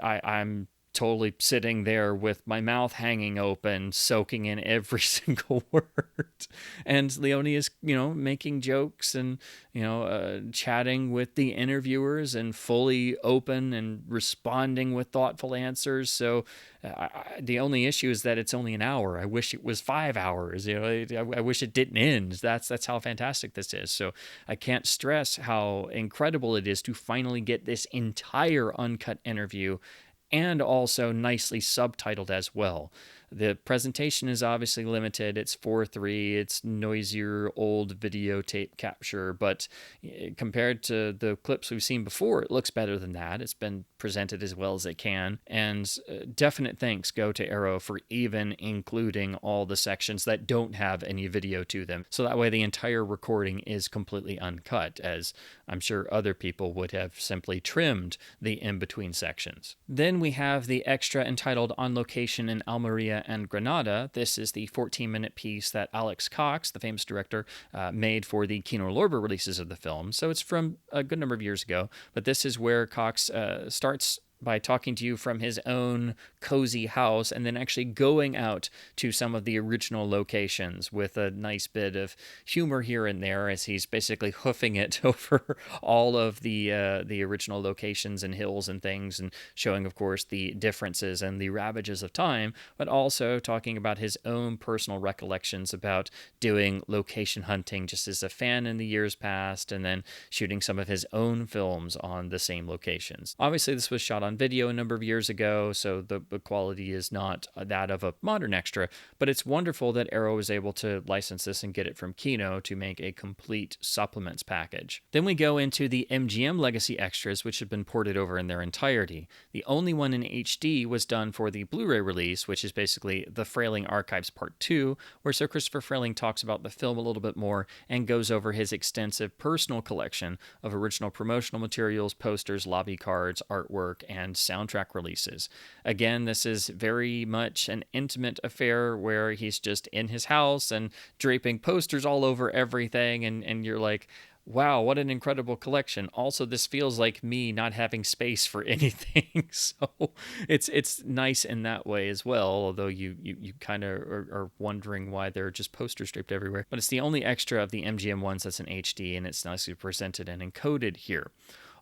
I'm totally sitting there with my mouth hanging open, soaking in every single word. And Leone is, making jokes and, chatting with the interviewers and fully open and responding with thoughtful answers. So the only issue is that it's only an hour. I wish it was 5 hours. I wish it didn't end. That's how fantastic this is. So I can't stress how incredible it is to finally get this entire uncut interview, and also nicely subtitled as well. The presentation is obviously limited. It's 4:3. It's noisier old videotape capture, but compared to the clips we've seen before, it looks better than that. It's been presented as well as it can, and definite thanks go to Arrow for even including all the sections that don't have any video to them. So that way the entire recording is completely uncut, as I'm sure other people would have simply trimmed the in-between sections. Then we have the extra entitled On Location in Almeria and Granada. This is the 14-minute piece that Alex Cox, the famous director, made for the Kino releases of the film. So it's from a good number of years ago, but this is where Cox starts by talking to you from his own cozy house and then actually going out to some of the original locations with a nice bit of humor here and there as he's basically hoofing it over all of the original locations and hills and things, and showing, of course, the differences and the ravages of time, but also talking about his own personal recollections about doing location hunting just as a fan in the years past, and then shooting some of his own films on the same locations. Obviously, this was shot on video a number of years ago, so the quality is not that of a modern extra, but it's wonderful that Arrow was able to license this and get it from Kino to make a complete supplements package. Then we go into the MGM legacy extras, which have been ported over in their entirety. The only one in HD was done for the Blu-ray release, which is basically the Frailing Archives Part 2, where Sir Christopher Frailing talks about the film a little bit more and goes over his extensive personal collection of original promotional materials, posters, lobby cards, artwork, and soundtrack releases. Again, this is very much an intimate affair where he's just in his house and draping posters all over everything, and you're like, wow, what an incredible collection. Also, this feels like me not having space for anything, so it's nice in that way as well, although you kind of are wondering why there are just posters draped everywhere. But it's the only extra of the MGM ones that's in HD, and it's nicely presented and encoded here.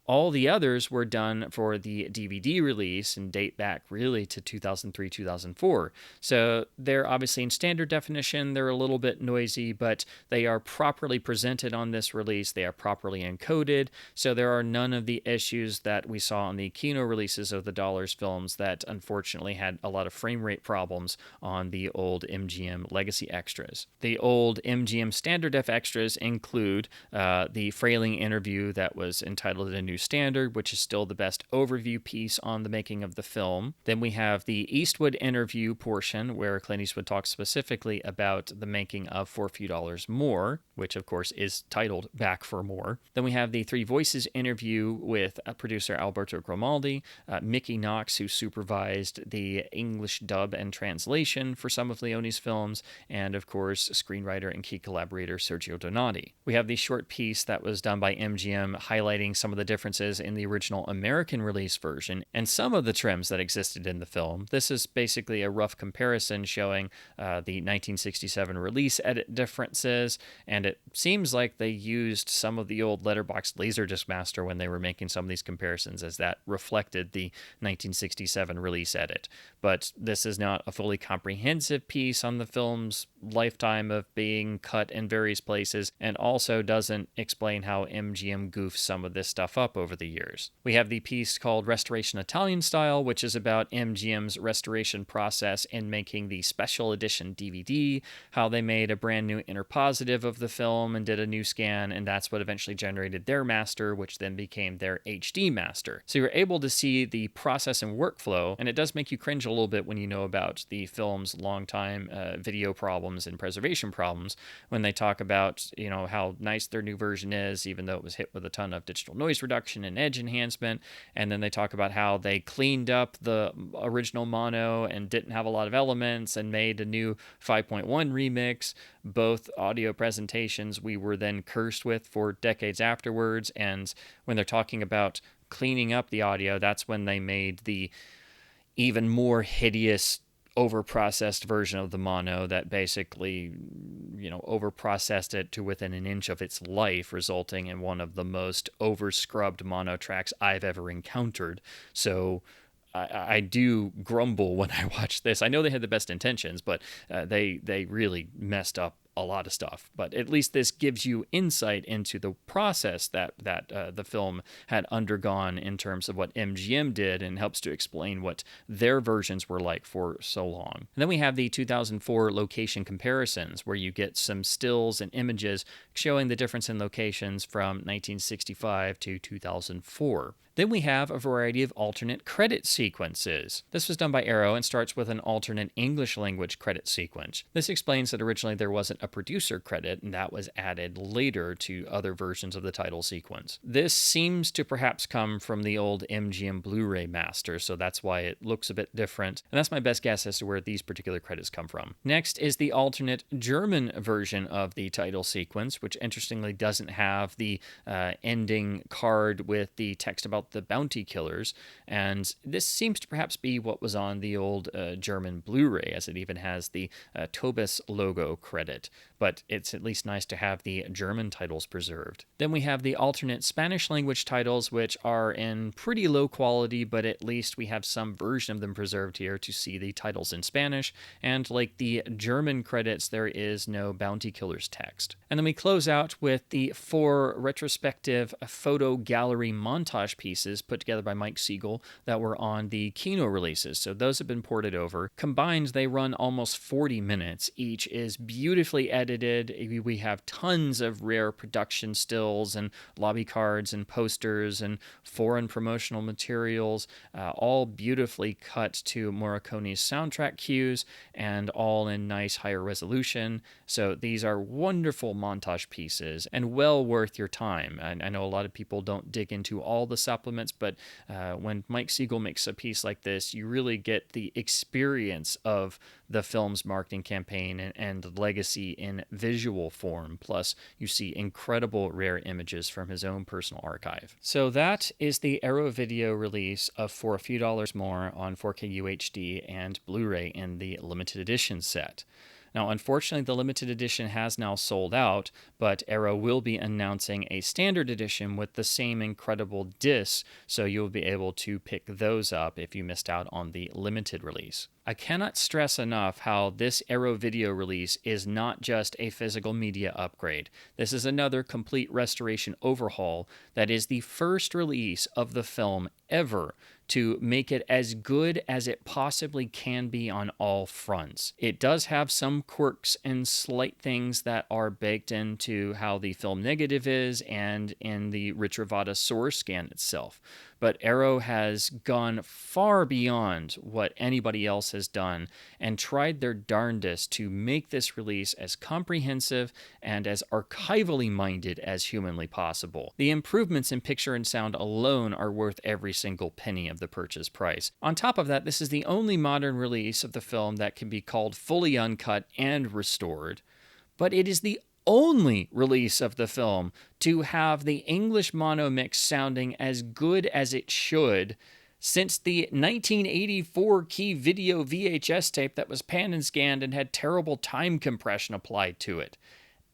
All the others were done for the DVD release and date back really to 2003, 2004. So they're obviously in standard definition. They're a little bit noisy, but they are properly presented on this release. They are properly encoded. So there are none of the issues that we saw on the Kino releases of the Dollars films that unfortunately had a lot of frame rate problems on the old MGM legacy extras. The old MGM standard def extras include the Frailing interview that was entitled A New Standard, which is still the best overview piece on the making of the film. Then we have the Eastwood interview portion, where Clint Eastwood talks specifically about the making of For a Few Dollars More, which of course is titled Back for More. Then we have the Three Voices interview with producer Alberto Grimaldi, Mickey Knox, who supervised the English dub and translation for some of Leone's films, and of course screenwriter and key collaborator Sergio Donati. We have the short piece that was done by MGM highlighting some of the differences in the original American release version and some of the trims that existed in the film. This is basically a rough comparison showing the 1967 release edit differences, and it seems like they used some of the old letterbox Laserdisc master when they were making some of these comparisons, as that reflected the 1967 release edit. But this is not a fully comprehensive piece on the film's lifetime of being cut in various places, and also doesn't explain how MGM goofs some of this stuff up over the years. We have the piece called Restoration Italian Style, which is about MGM's restoration process in making the special edition DVD, how they made a brand new interpositive of the film and did a new scan, and that's what eventually generated their master, which then became their HD master. So you're able to see the process and workflow, and it does make you cringe a little bit when you know about the film's long-time video problems and preservation problems, when they talk about, you know, how nice their new version is, even though it was hit with a ton of digital noise reduction and edge enhancement. And then they talk about how they cleaned up the original mono and didn't have a lot of elements and made a new 5.1 remix. Both audio presentations we were then cursed with for decades afterwards. And when they're talking about cleaning up the audio, that's when they made the even more hideous overprocessed version of the mono that basically, you know, overprocessed it to within an inch of its life, resulting in one of the most overscrubbed mono tracks I've ever encountered. So I do grumble when I watch this. I know they had the best intentions, but they really messed up a lot of stuff. But at least this gives you insight into the process that the film had undergone in terms of what MGM did, and helps to explain what their versions were like for so long. And then we have the 2004 location comparisons, where you get some stills and images showing the difference in locations from 1965 to 2004. Then we have a variety of alternate credit sequences. This was done by Arrow and starts with an alternate English language credit sequence. This explains that originally there wasn't a producer credit, and that was added later to other versions of the title sequence. This seems to perhaps come from the old MGM Blu-ray master, so that's why it looks a bit different. And that's my best guess as to where these particular credits come from. Next is the alternate German version of the title sequence, which interestingly doesn't have the ending card with the text about about the bounty killers, and this seems to perhaps be what was on the old German Blu-ray, as it even has the Tobis logo credit, but it's at least nice to have the German titles preserved. Then we have the alternate Spanish language titles, which are in pretty low quality, but at least we have some version of them preserved here to see the titles in Spanish, and like the German credits, there is no bounty killers text. And then we close out with the 4 retrospective photo gallery montage pieces put together by Mike Siegel that were on the Kino releases. So those have been ported over. Combined, they run almost 40 minutes. Each is beautifully edited. We have tons of rare production stills and lobby cards and posters and foreign promotional materials, all beautifully cut to Morricone's soundtrack cues and all in nice higher resolution. So these are wonderful montage pieces and well worth your time. I know a lot of people don't dig into all the supplements, but when Mike Siegel makes a piece like this, you really get the experience of the film's marketing campaign and legacy in visual form. Plus, you see incredible rare images from his own personal archive. So that is the Arrow Video release of For a Few Dollars More on 4K UHD and Blu-ray in the limited edition set. Now, unfortunately, the limited edition has now sold out, but Arrow will be announcing a standard edition with the same incredible discs, so you'll be able to pick those up if you missed out on the limited release. I cannot stress enough how this Arrow Video release is not just a physical media upgrade. This is another complete restoration overhaul that is the first release of the film ever to make it as good as it possibly can be on all fronts. It does have some quirks and slight things that are baked into how the film negative is and in the Richravada source scan itself. But Arrow has gone far beyond what anybody else has done and tried their darndest to make this release as comprehensive and as archivally minded as humanly possible. The improvements in picture and sound alone are worth every single penny of the purchase price. On top of that, this is the only modern release of the film that can be called fully uncut and restored, but it is the only release of the film to have the English mono mix sounding as good as it should since the 1984 key video VHS tape that was pan and scanned and had terrible time compression applied to it.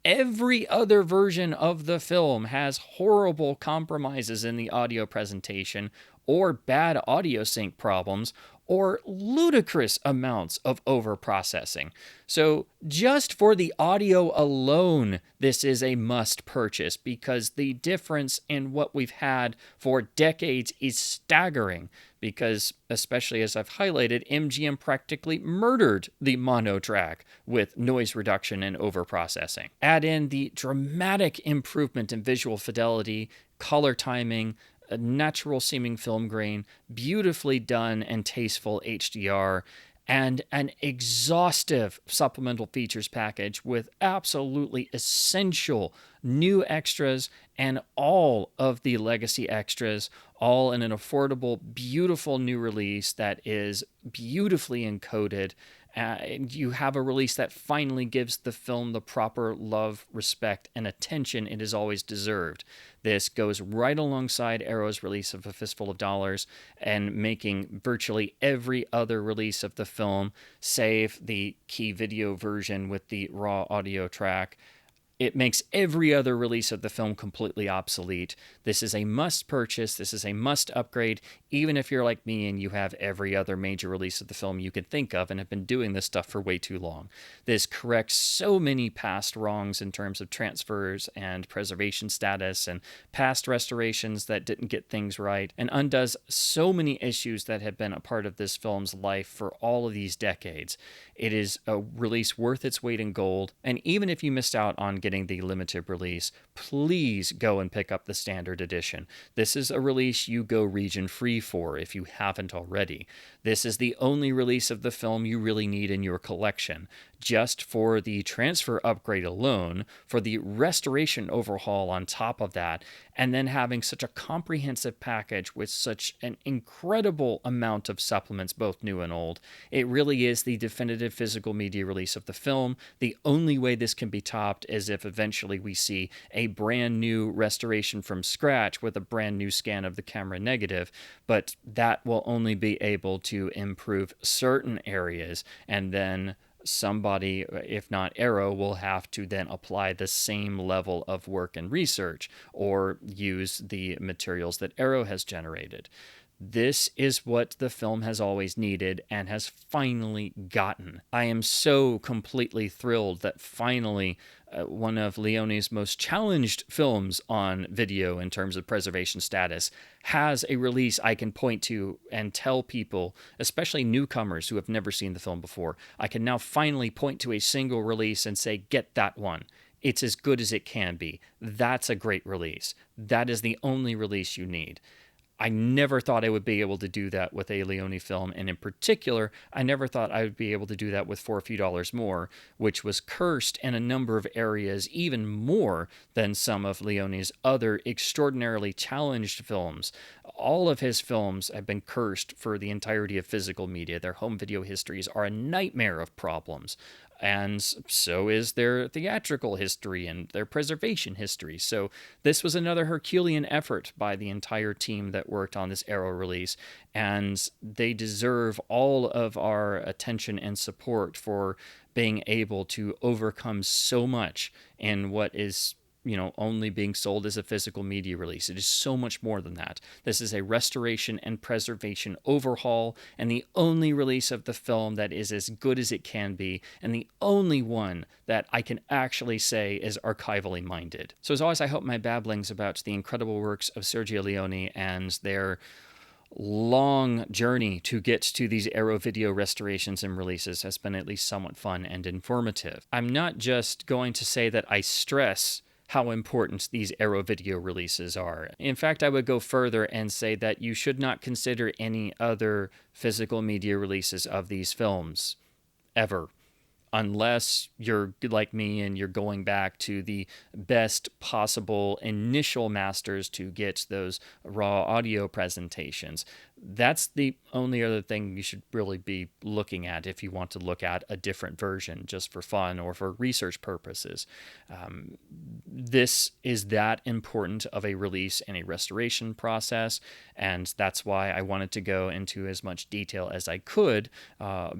Every other version of the film has horrible compromises in the audio presentation or bad audio sync problems or ludicrous amounts of overprocessing. So just for the audio alone, this is a must purchase because the difference in what we've had for decades is staggering because, especially as I've highlighted, MGM practically murdered the mono track with noise reduction and overprocessing. Add in the dramatic improvement in visual fidelity, color timing, a natural seeming film grain, beautifully done and tasteful HDR, and an exhaustive supplemental features package with absolutely essential new extras and all of the legacy extras, all in an affordable, beautiful new release that is beautifully encoded. You have a release that finally gives the film the proper love, respect, and attention it has always deserved. This goes right alongside Arrow's release of A Fistful of Dollars and making virtually every other release of the film, save the key video version with the raw audio track, it makes every other release of the film completely obsolete. This is a must purchase. This is a must upgrade, even if you're like me and you have every other major release of the film you can think of and have been doing this stuff for way too long. This corrects so many past wrongs in terms of transfers and preservation status and past restorations that didn't get things right, and undoes so many issues that have been a part of this film's life for all of these decades. It is a release worth its weight in gold, and even if you missed out on getting the limited release, please go and pick up the standard edition. This is a release you go region free for if you haven't already. This is the only release of the film you really need in your collection. Just for the transfer upgrade alone, for the restoration overhaul on top of that, and then having such a comprehensive package with such an incredible amount of supplements, both new and old. It really is the definitive physical media release of the film. The only way this can be topped is if eventually we see a brand new restoration from scratch with a brand new scan of the camera negative, but that will only be able to improve certain areas, and then somebody, if not Arrow, will have to then apply the same level of work and research or use the materials that Arrow has generated. This is what the film has always needed and has finally gotten. I am so completely thrilled that finally one of Leone's most challenged films on video in terms of preservation status has a release I can point to and tell people, especially newcomers who have never seen the film before. I can now finally point to a single release and say, get that one. It's as good as it can be. That's a great release. That is the only release you need. I never thought I would be able to do that with a Leone film, and in particular, I never thought I would be able to do that with For a Few Dollars More, which was cursed in a number of areas even more than some of Leone's other extraordinarily challenged films. All of his films have been cursed for the entirety of physical media. Their home video histories are a nightmare of problems. And so is their theatrical history and their preservation history. So this was another Herculean effort by the entire team that worked on this Arrow release, and they deserve all of our attention and support for being able to overcome so much in what is, only being sold as a physical media release. It is so much more than that. This is a restoration and preservation overhaul, and the only release of the film that is as good as it can be, and the only one that I can actually say is archivally minded. So as always, I hope my babblings about the incredible works of Sergio Leone and their long journey to get to these Arrow video restorations and releases has been at least somewhat fun and informative. I'm not just going to say that I stress how important these Arrow video releases are. In fact, I would go further and say that you should not consider any other physical media releases of these films, ever. Unless you're like me and you're going back to the best possible initial masters to get those raw audio presentations. That's the only other thing you should really be looking at if you want to look at a different version just for fun or for research purposes. This is that important of a release and a restoration process, and that's why I wanted to go into as much detail as I could,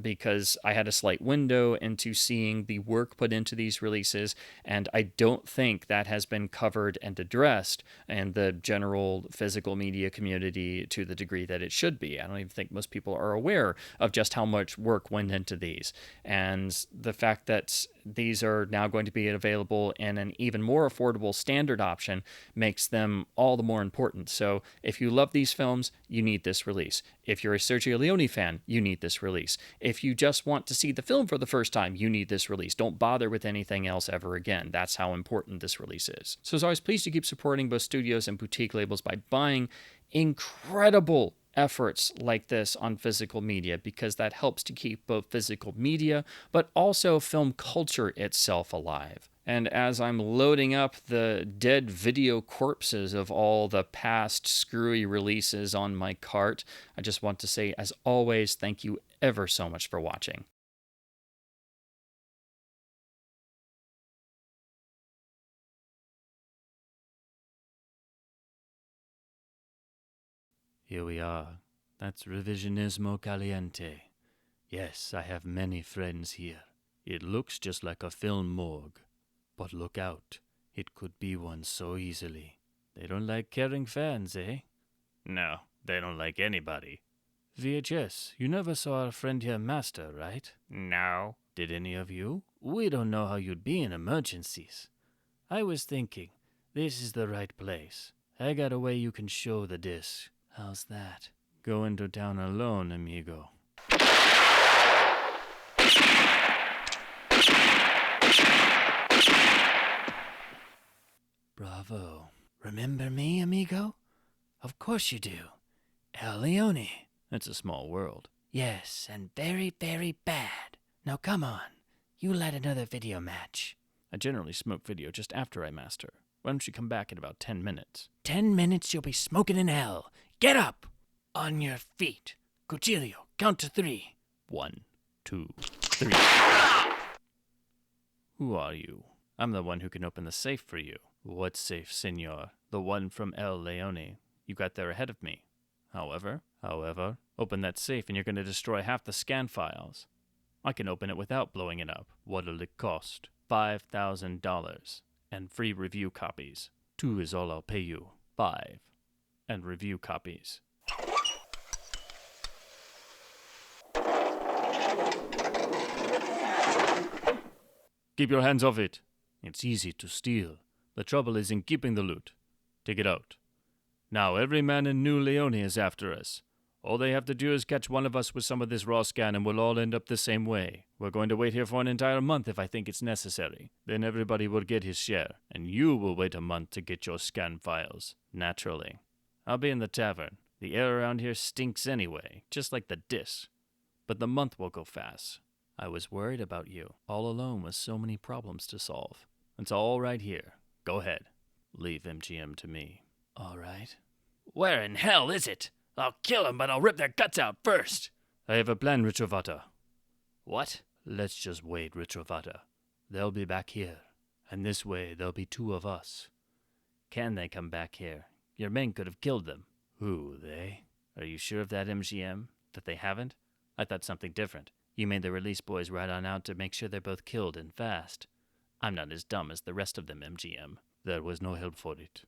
because I had a slight window into seeing the work put into these releases, and I don't think that has been covered and addressed in the general physical media community to the degree that it should be. I don't even think most people are aware of just how much work went into these, and the fact that these are now going to be available in an even more affordable standard option makes them all the more important. So if you love these films, you need this release. If you're a Sergio Leone fan, you need this release. If you just want to see the film for the first time, you need this release. Don't bother with anything else ever again. That's how important this release is. So as always, please do keep supporting both studios and boutique labels by buying incredible efforts like this on physical media, because that helps to keep both physical media but also film culture itself alive. And as I'm loading up the dead video corpses of all the past screwy releases on my cart, I just want to say, as always, thank you ever so much for watching. Here we are. That's Revisionismo Caliente. Yes, I have many friends here. It looks just like a film morgue. But look out. It could be one so easily. They don't like caring fans, eh? No, they don't like anybody. VHS, you never saw our friend here, Master, right? No. Did any of you? We don't know how you'd be in emergencies. I was thinking, this is the right place. I got a way you can show the disc. How's that? Go into town alone, amigo. Bravo. Remember me, amigo? Of course you do. El Leone. It's a small world. Yes, and very, very bad. Now come on. You light another video match. I generally smoke video just after I master. Why don't you come back in about 10 minutes? 10 minutes you'll be smoking in hell. Get up! On your feet. Cuchillo, count to 3. 1, 2, 3. Who are you? I'm the one who can open the safe for you. What safe, senor? The one from El Leone. You got there ahead of me. However, open that safe and you're going to destroy half the scan files. I can open it without blowing it up. What'll it cost? $5,000. And free review copies. 2 is all I'll pay you. 5. And review copies. Keep your hands off it. It's easy to steal. The trouble is in keeping the loot. Take it out. Now every man in New Leone is after us. All they have to do is catch one of us with some of this raw scan and we'll all end up the same way. We're going to wait here for an entire month if I think it's necessary. Then everybody will get his share, and you will wait a month to get your scan files. Naturally. I'll be in the tavern. The air around here stinks anyway, just like the disc. But the month will go fast. I was worried about you, all alone with so many problems to solve. It's all right here. Go ahead. Leave MGM to me. All right. Where in hell is it? I'll kill them, but I'll rip their guts out first. I have a plan, Ritrovata. What? Let's just wait, Ritrovata. They'll be back here, and this way there'll be 2 of us. Can they come back here? Your men could have killed them. Who, they? Are you sure of that, MGM? That they haven't? I thought something different. You made the release boys ride on out to make sure they're both killed and fast. I'm not as dumb as the rest of them, MGM. There was no help for it.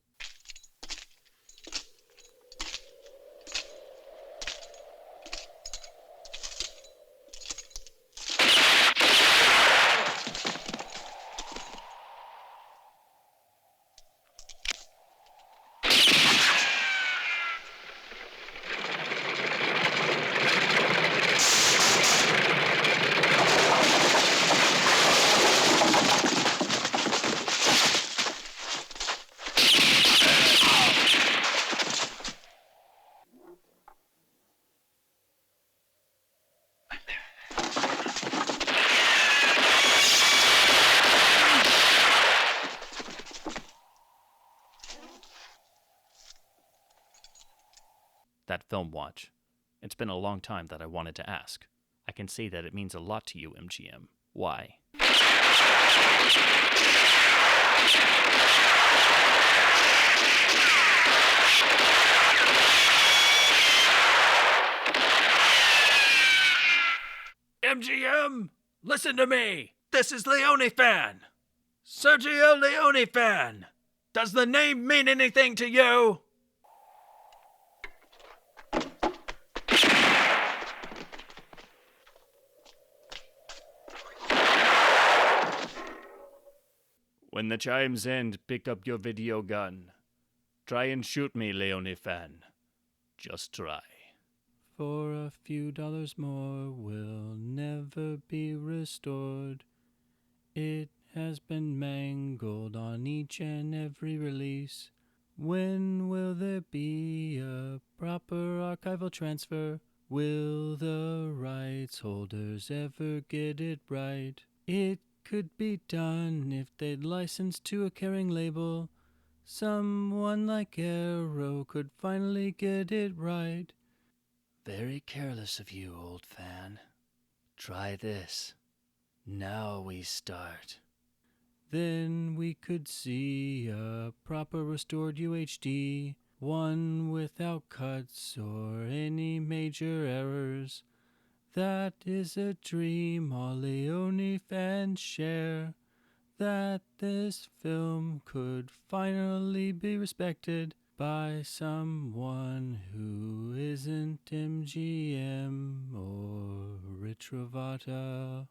That film watch. It's been a long time that I wanted to ask. I can see that it means a lot to you, MGM. Why? MGM, listen to me. This is Leone fan. Sergio Leone fan. Does the name mean anything to you? When the chimes end, pick up your video gun. Try and shoot me, Leone fan. Just try. For a few dollars more will never be restored. It has been mangled on each and every release. When will there be a proper archival transfer? Will the rights holders ever get it right? It could be done if they'd license to a caring label. Someone like Arrow could finally get it right. Very careless of you, old fan. Try this. Now we start. Then we could see a proper restored UHD, one without cuts or any major errors. That is a dream all Leone fans share, that this film could finally be respected by someone who isn't MGM or Ritrovata.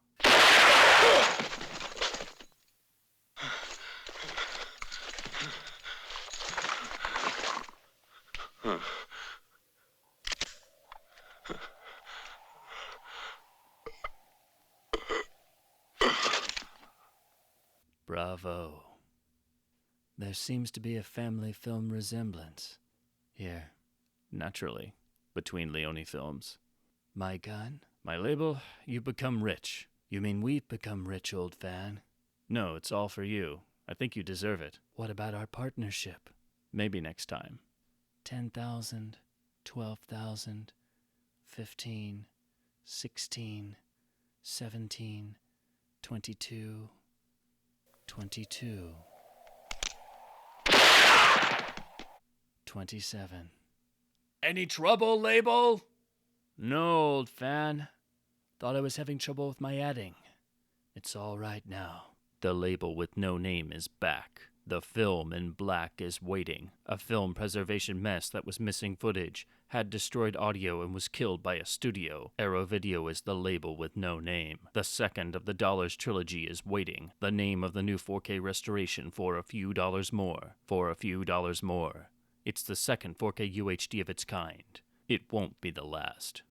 Bravo. There seems to be a family film resemblance here, naturally, between Leone films. My gun, my label, you've become rich. You mean we've become rich, old fan? No, it's all for you. I think you deserve it. What about our partnership? Maybe next time. 10,000, 12,000, 15, 16, 17, 22, 22, 27. Any trouble, label? No, old fan. Thought I was having trouble with my adding. It's all right now. The label with no name is back. The film in black is waiting. A film preservation mess that was missing footage, had destroyed audio and was killed by a studio. Arrow Video is the label with no name. The second of the Dollars trilogy is waiting. The name of the new 4K restoration for a few dollars more. For a few dollars more. It's the second 4K UHD of its kind. It won't be the last.